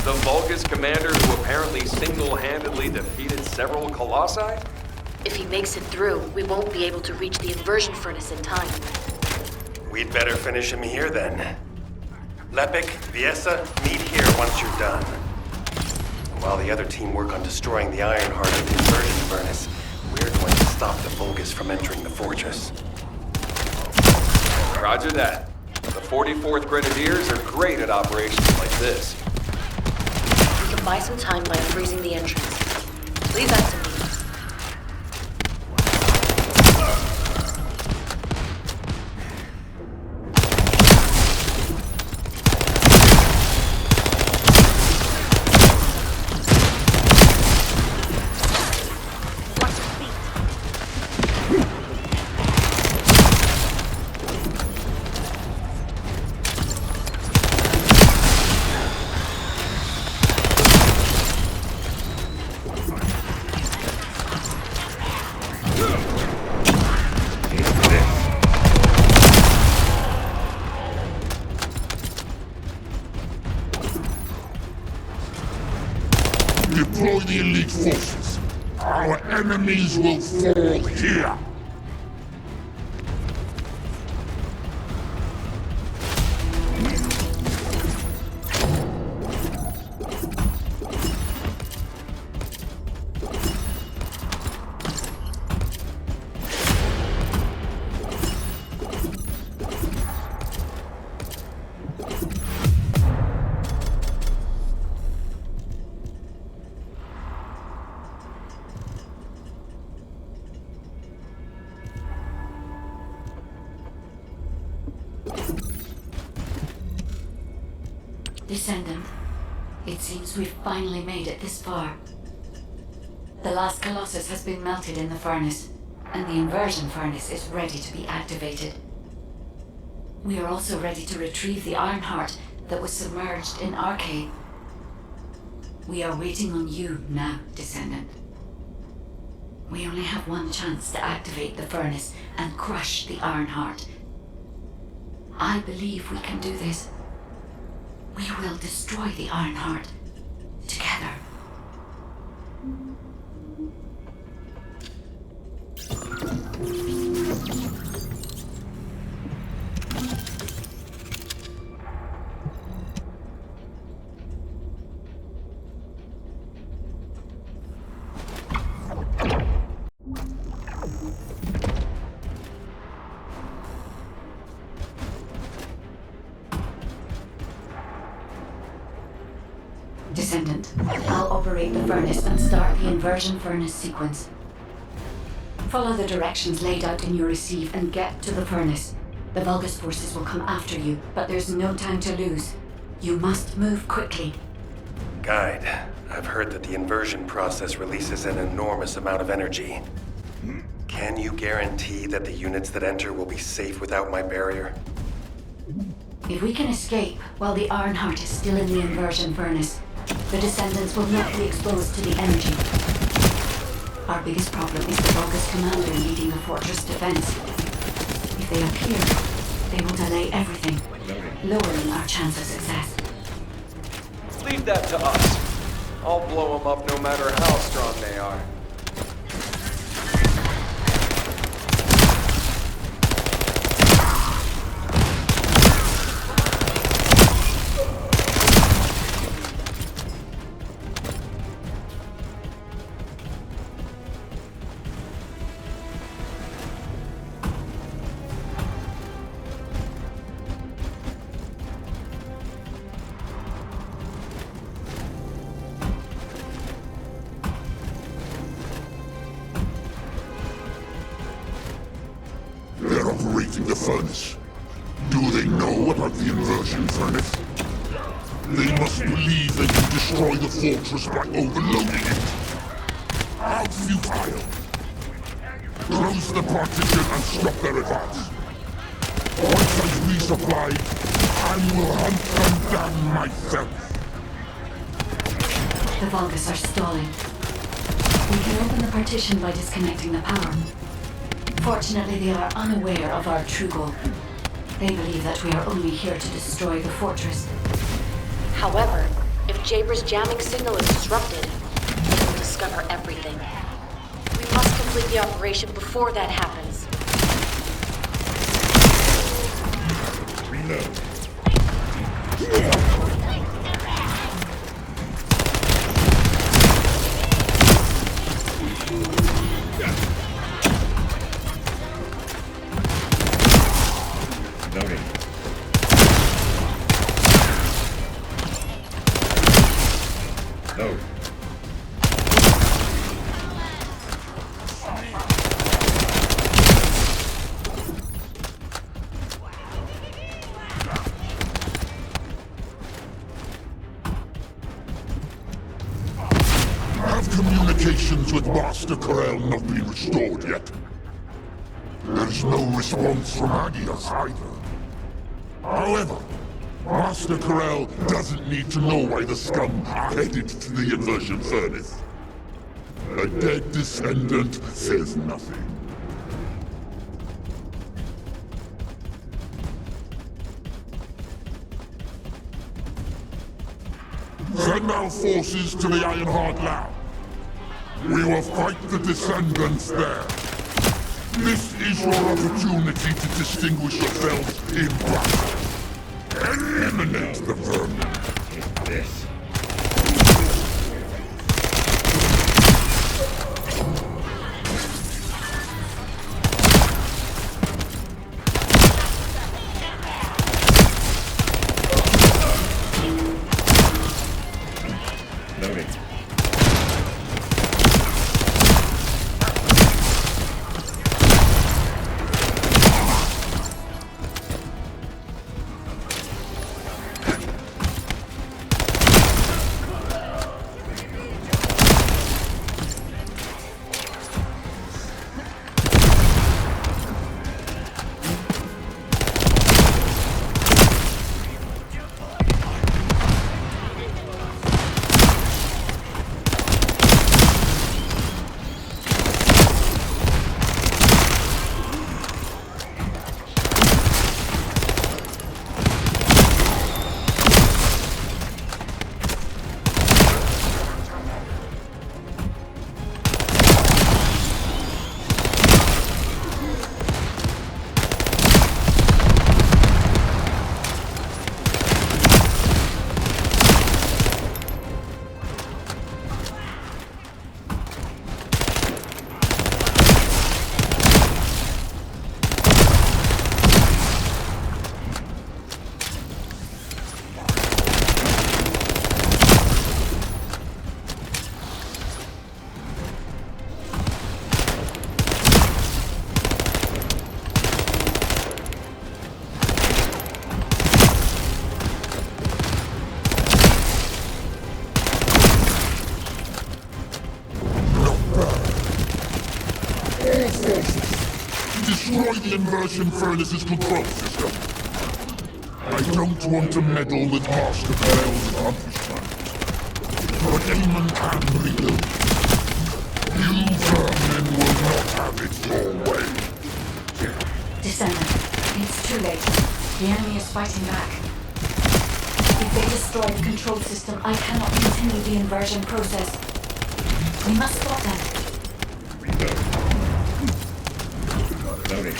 S5: The Vulgus commander who apparently single-handedly defeated several Colossi?
S4: If he makes it through, we won't be able to reach the inversion furnace in time.
S2: We'd better finish him here then. Lepik, Viesa, meet here once you're done. While the other team work on destroying the iron heart of the inversion furnace, we're going to stop the Vulgus from entering the fortress.
S5: Roger that. The 44th Grenadiers are great at operations like this.
S4: We can buy some time by freezing the entrance. Leave that to me.
S6: Deploy the elite forces. Our enemies will fall here.
S3: Descendant, it seems we've finally made it this far. The last Colossus has been melted in the furnace, and the inversion furnace is ready to be activated. We are also ready to retrieve the iron heart that was submerged in Arcade. We are waiting on you now, Descendant. We only have one chance to activate the furnace and crush the iron heart. I believe we can do this. We will destroy the iron heart together. Descendant, I'll operate the furnace and start the inversion furnace sequence. Follow the directions laid out in your receive and get to the furnace. The Vulgus forces will come after you, but there's no time to lose. You must move quickly.
S2: Guide, I've heard that the inversion process releases an enormous amount of energy. Can you guarantee that the units that enter will be safe without my barrier?
S3: If we can escape while the iron heart is still in the inversion furnace, the Descendants will not be exposed to the energy. Our biggest problem is the Vulgus commander leading the fortress defense. If they appear, they will delay everything, lowering our chance of success.
S5: Leave that to us. I'll blow them up no matter how strong they are.
S6: They're operating the furnace. Do they know about the inversion furnace? They must believe they can destroy the fortress by overloading it. How futile! Close the partition and stop their advance. Once I've resupplied, I will hunt them down myself.
S3: The Vulgus are stalling. We can open the partition by disconnecting the power. Fortunately, they are unaware of our true goal. They believe that we are only here to destroy the fortress.
S4: However, if Jaber's jamming signal is disrupted, they will discover everything. We must complete the operation before that happens.
S1: Reload. Loading. Load.
S6: Have communications with Master Keral not been restored yet? There is no response from Agios either. However, Master Keral doesn't need to know why the scum are headed to the inversion furnace. A dead descendant says nothing. Send our forces to the Ironheart Lab. We will fight the descendants there. This is your opportunity to distinguish yourselves in battle. Eliminate the vermin.
S1: Take this. Loading.
S6: Destroy the inversion furnace's control system. I don't want to meddle with Master Keral's accomplishment, but Aemon can rebuild. You vermin will not have it your way.
S3: Descendant, it's too late. The enemy is fighting back. If they destroy the control system, I cannot continue the inversion process. We must stop them.
S1: Reload. Loading.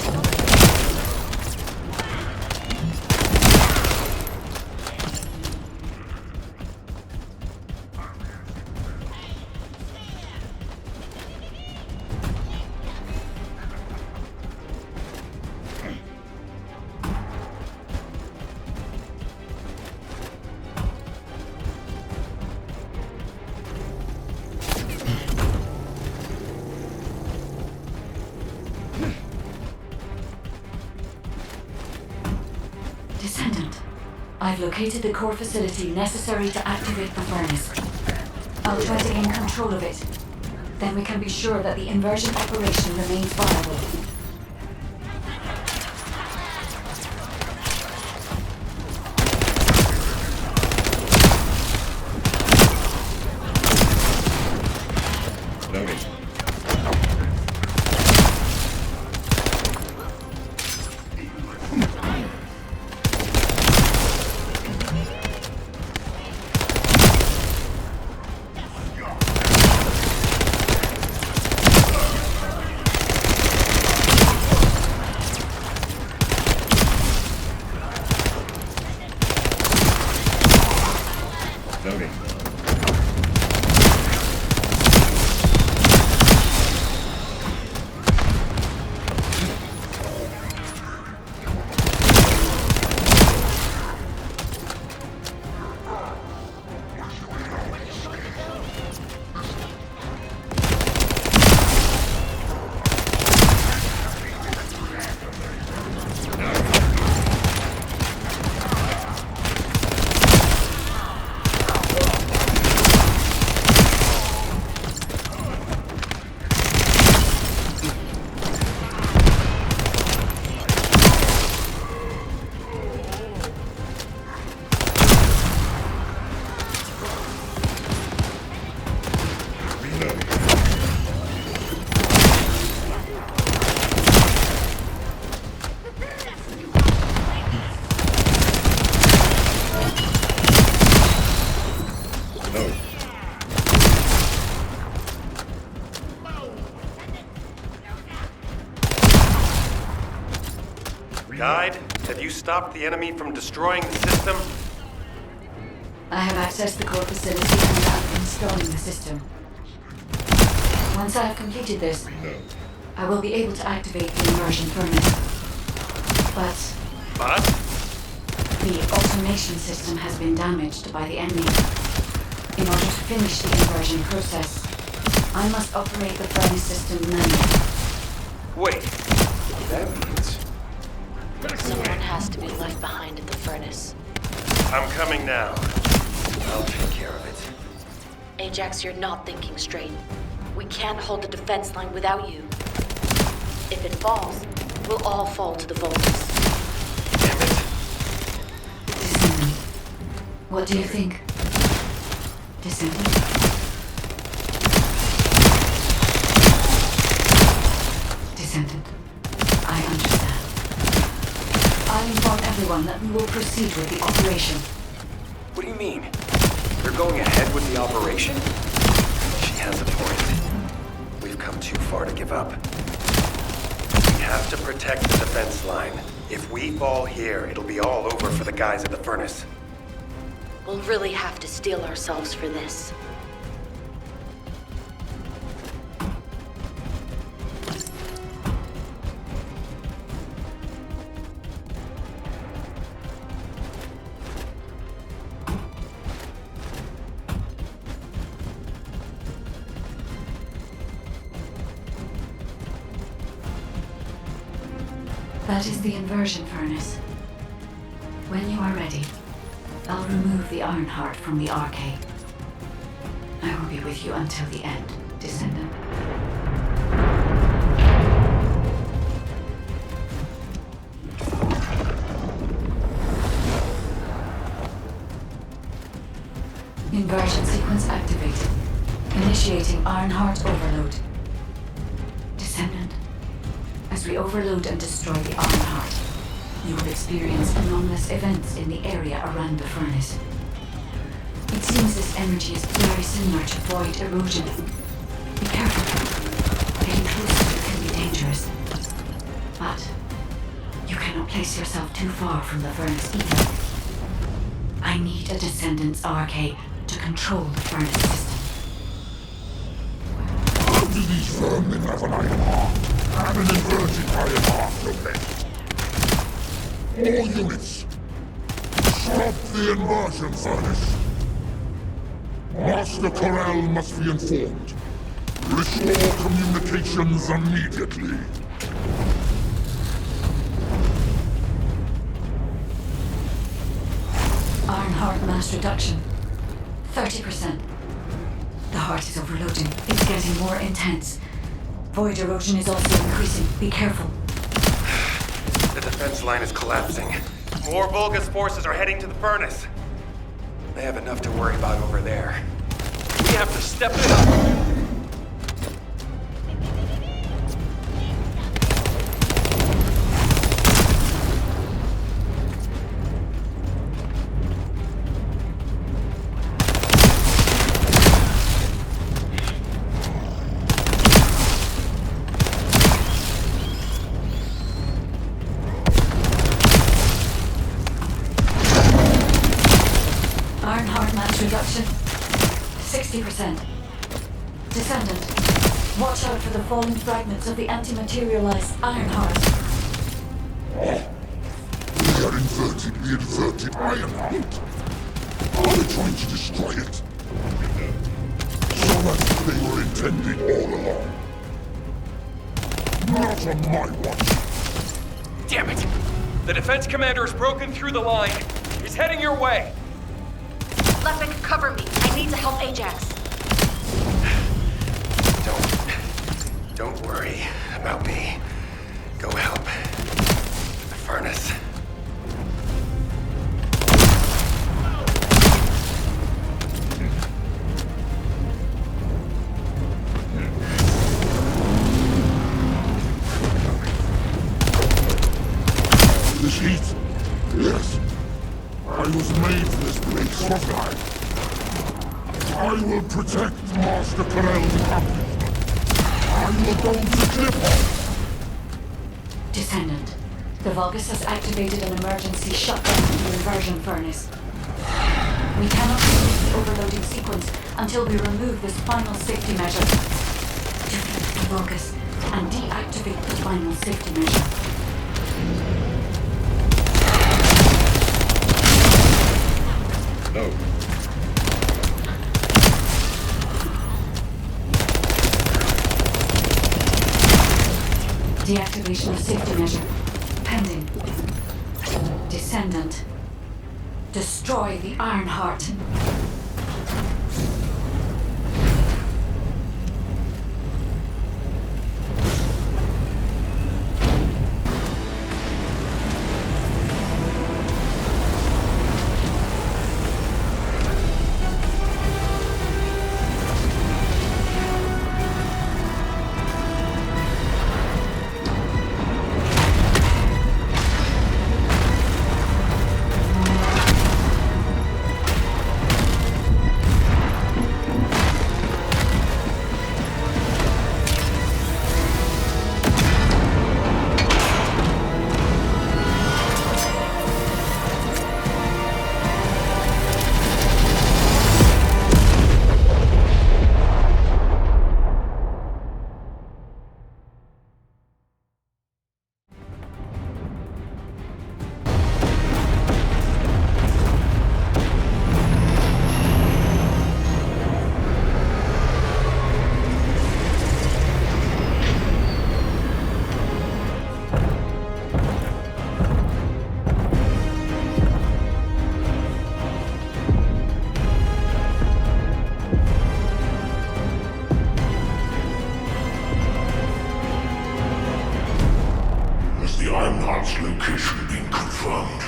S3: Descendant, I've located the core facility necessary to activate the furnace. I'll try to gain control of it. Then we can be sure that the inversion operation remains viable.
S1: Loading. Loading.
S2: Guide, have you stopped the enemy from destroying the system?
S3: I have accessed the core facility and am installing the system. Once I have completed this, I will be able to activate the immersion furnace.
S2: But?
S3: The automation system has been damaged by the enemy. In order to finish the inversion process, I must operate the furnace system manually.
S5: Wait, that means...
S4: Someone has to be left behind at the furnace.
S2: I'm coming now. I'll take care of it.
S4: Ajax, you're not thinking straight. We can't hold the defense line without you. If it falls, we'll all fall to the Vulcans.
S2: Damn it.
S3: Descendant. What do you think? Descendant? Descendant. I understand. I'll inform everyone that we will proceed with the operation.
S5: What do you mean? They're going ahead with the operation?
S2: She has a point. We've come too far to give up. We have to protect the defense line. If we fall here, it'll be all over for the guys at the furnace.
S4: We'll really have to steel ourselves for this.
S3: That is the inversion furnace. When you are ready, I'll remove the iron heart from the arcade. I will be with you until the end, Descendant. Inversion sequence activated. Initiating iron heart overload. Descendant. As we overload and destroy the iron heart, you will experience anomalous events in the area around the furnace. It seems this energy is very similar to void erosion. Be careful. Getting closer can be dangerous. But you cannot place yourself too far from the furnace either. I need a Descendant's arcade to control the furnace system.
S6: How do these vermin have an iron heart? And an inverted iron heart to make? All units, stop the inversion furnace. Master Keral must be informed. Restore communications immediately.
S3: Iron heart mass reduction. 30%. The heart is overloading. It's getting more intense. Void erosion is also increasing. Be careful.
S2: The defense line is collapsing. More Vulgus forces are heading to the furnace.
S5: They have enough to worry about over there. We have to step it up.
S3: 100%. Descendant, watch out for the falling fragments of the anti-materialized Ironheart.
S6: We are inverting the inverted Ironheart. Are they trying to destroy it? So that's what they were intending all along. Not on my watch.
S5: Damn it! The defense commander has broken through the line. He's heading your way.
S11: Lepic, cover me. I need to help Ajax.
S2: Don't worry about me. Go help. The furnace.
S6: This heat? Yes. I was made for this place, wasn't I? I will protect Master Keral's accomplishment. I will go to Shivoham.
S3: Descendant, the Vulgus has activated an emergency shutdown of the inversion furnace. We cannot complete the overloading sequence until we remove this final safety measure. Deflect the Vulgus and deactivate the final safety measure.
S1: No.
S3: Deactivation of safety measure. Pending. Descendant. Destroy the Ironheart.
S6: Ironheart's location been confirmed?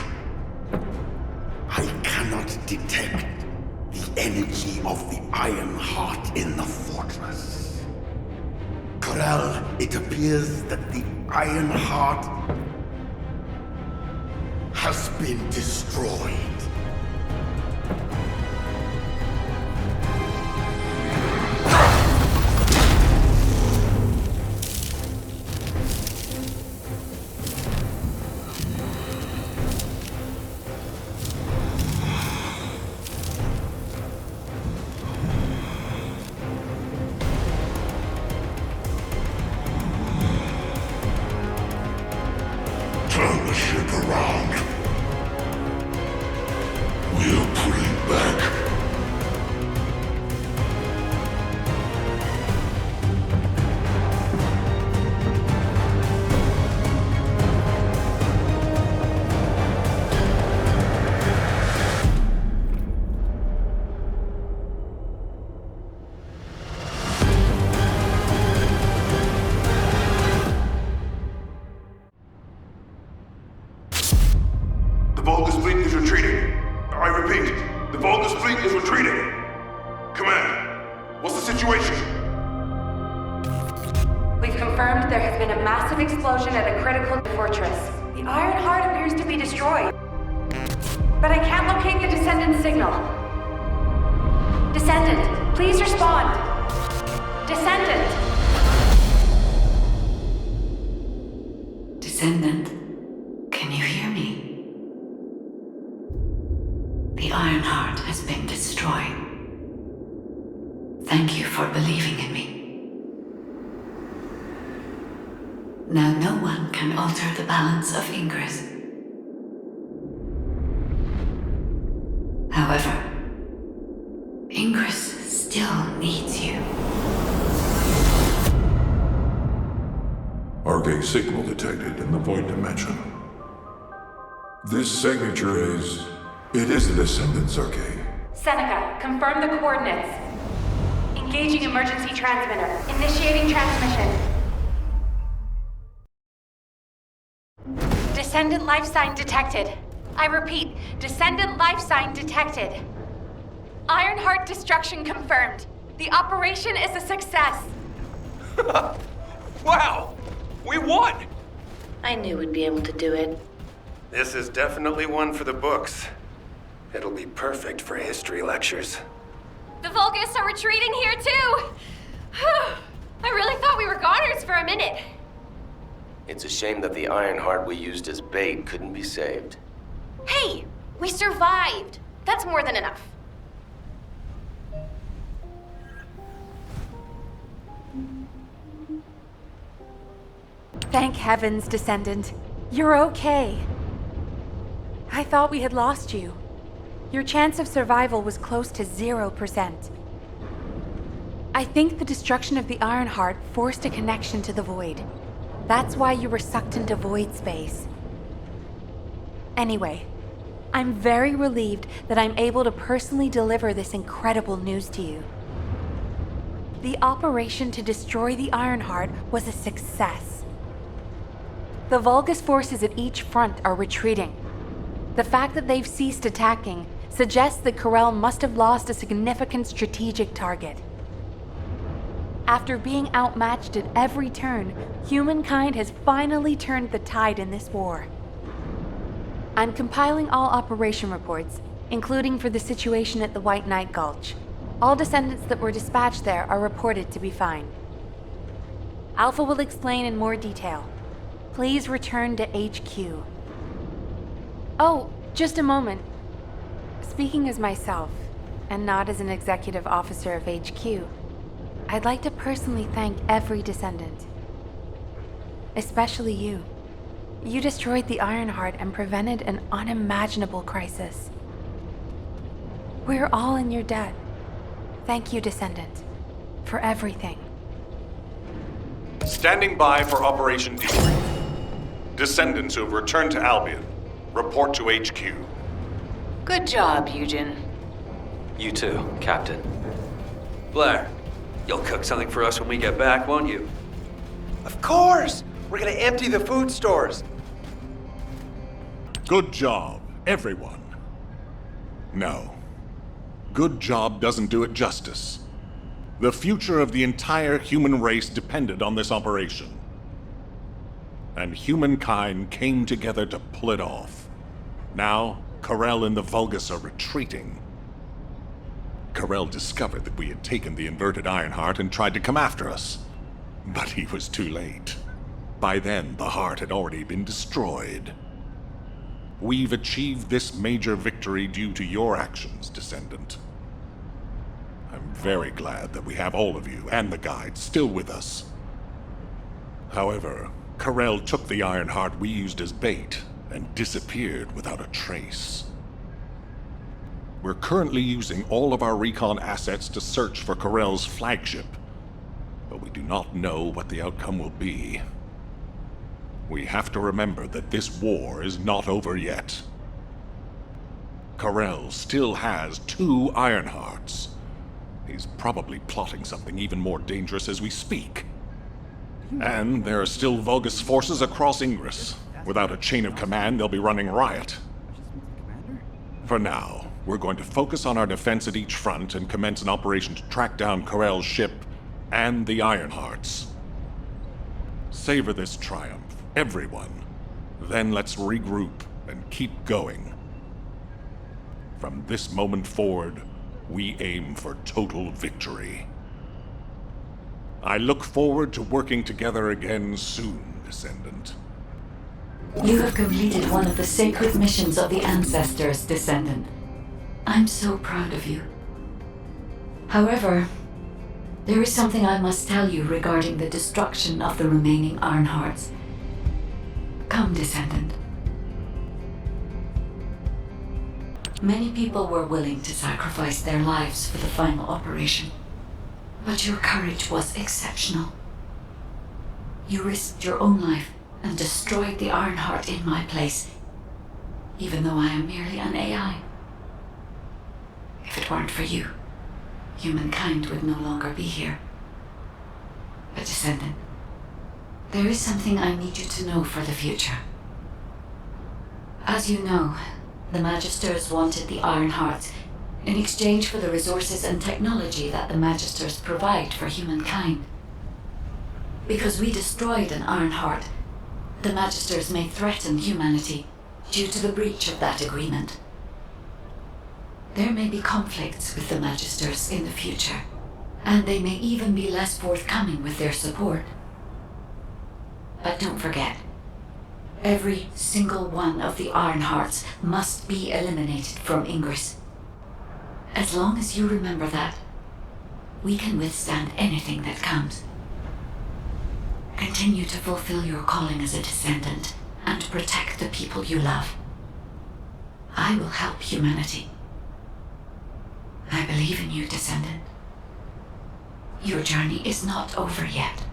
S12: I cannot detect the energy of the Ironheart in the fortress. Keral, it appears that the Ironheart has been destroyed.
S6: Turn the ship around. We're pulling back.
S13: The Vulgus fleet is retreating. I repeat, the Vulgus fleet is retreating. Command, what's the situation?
S7: We've confirmed there has been a massive explosion at a critical fortress. The Ironheart appears to be destroyed. But I can't locate the Descendant signal. Descendant, please respond. Descendant!
S3: Descendant, can you hear me? The Ironheart has been destroyed. Now no one can alter the balance of Ingress. However, Ingress still needs you.
S13: Arcade signal detected in the void dimension. This signature is... It is the Descendant's Arcade.
S7: Seneca, confirm the coordinates. Engaging emergency transmitter. Initiating transmission. Descendant life sign detected. I repeat, Descendant life sign detected. Ironheart destruction confirmed. The operation is a success.
S5: Wow! We won!
S4: I knew we'd be able to do it.
S2: This is definitely one for the books. It'll be perfect for history lectures.
S11: The Vulgus are retreating here too! I really thought we were goners for a minute.
S10: It's a shame that the Ironheart we used as bait couldn't be saved.
S11: Hey, we survived. That's more than enough.
S7: Thank heavens, Descendant. You're okay. I thought we had lost you. Your chance of survival was close to 0%. I think the destruction of the Ironheart forced a connection to the Void. That's why you were sucked into void space. Anyway, I'm very relieved that I'm able to personally deliver this incredible news to you. The operation to destroy the Ironheart was a success. The Vulgus forces at each front are retreating. The fact that they've ceased attacking suggests that Keral must have lost a significant strategic target. After being outmatched at every turn, humankind has finally turned the tide in this war. I'm compiling all operation reports, including for the situation at the White Knight Gulch. All descendants that were dispatched there are reported to be fine. Alpha will explain in more detail. Please return to HQ. Oh, just a moment. Speaking as myself, and not as an executive officer of HQ, I'd like to personally thank every descendant. Especially you. You destroyed the Ironheart and prevented an unimaginable crisis. We're all in your debt. Thank you, Descendant, for everything.
S8: Standing by for Operation Debrief. Descendants who have returned to Albion, report to HQ.
S14: Good job, Eugen.
S9: You too, Captain. Blair, you'll cook something for us when we get back, won't you?
S15: Of course! We're gonna empty the food stores.
S8: Good job, everyone. No. Good job doesn't do it justice. The future of the entire human race depended on this operation. And humankind came together to pull it off. Now, Keral and the Vulgus are retreating. Keral discovered that we had taken the inverted Ironheart and tried to come after us. But he was too late. By then, the heart had already been destroyed. We've achieved this major victory due to your actions, Descendant. I'm very glad that we have all of you and the guide still with us. However, Keral took the Ironheart we used as bait and disappeared without a trace. We're currently using all of our recon assets to search for Keral's flagship, but we do not know what the outcome will be. We have to remember that this war is not over yet. Keral still has 2 Ironhearts. He's probably plotting something even more dangerous as we speak. And there are still Vulgus forces across Ingress. Without a chain of command, they'll be running riot. For now, we're going to focus on our defense at each front and commence an operation to track down Keral's ship and the Ironhearts. Savor this triumph, everyone. Then let's regroup and keep going. From this moment forward, we aim for total victory. I look forward to working together again soon, Descendant.
S3: You have completed one of the sacred missions of the Ancestors, Descendant. I'm so proud of you. However, There is something I must tell you regarding the destruction of the remaining Ironhearts. Come, Descendant. Many people were willing to sacrifice their lives for the final operation, but your courage was exceptional. You risked your own life and destroyed the Ironheart in my place, even though I am merely an AI. If it weren't for you, humankind would no longer be here. But Descendant, there is something I need you to know for the future. As you know, the Magisters wanted the Ironhearts in exchange for the resources and technology that the Magisters provide for humankind. Because we destroyed an Ironheart, the Magisters may threaten humanity due to the breach of that agreement. There may be conflicts with the Magisters in the future, and they may even be less forthcoming with their support. But don't forget, every single one of the Ironhearts must be eliminated from Ingress. As long as you remember that, we can withstand anything that comes. Continue to fulfill your calling as a Descendant and protect the people you love. I will help humanity. I believe in you, Descendant. Your journey is not over yet.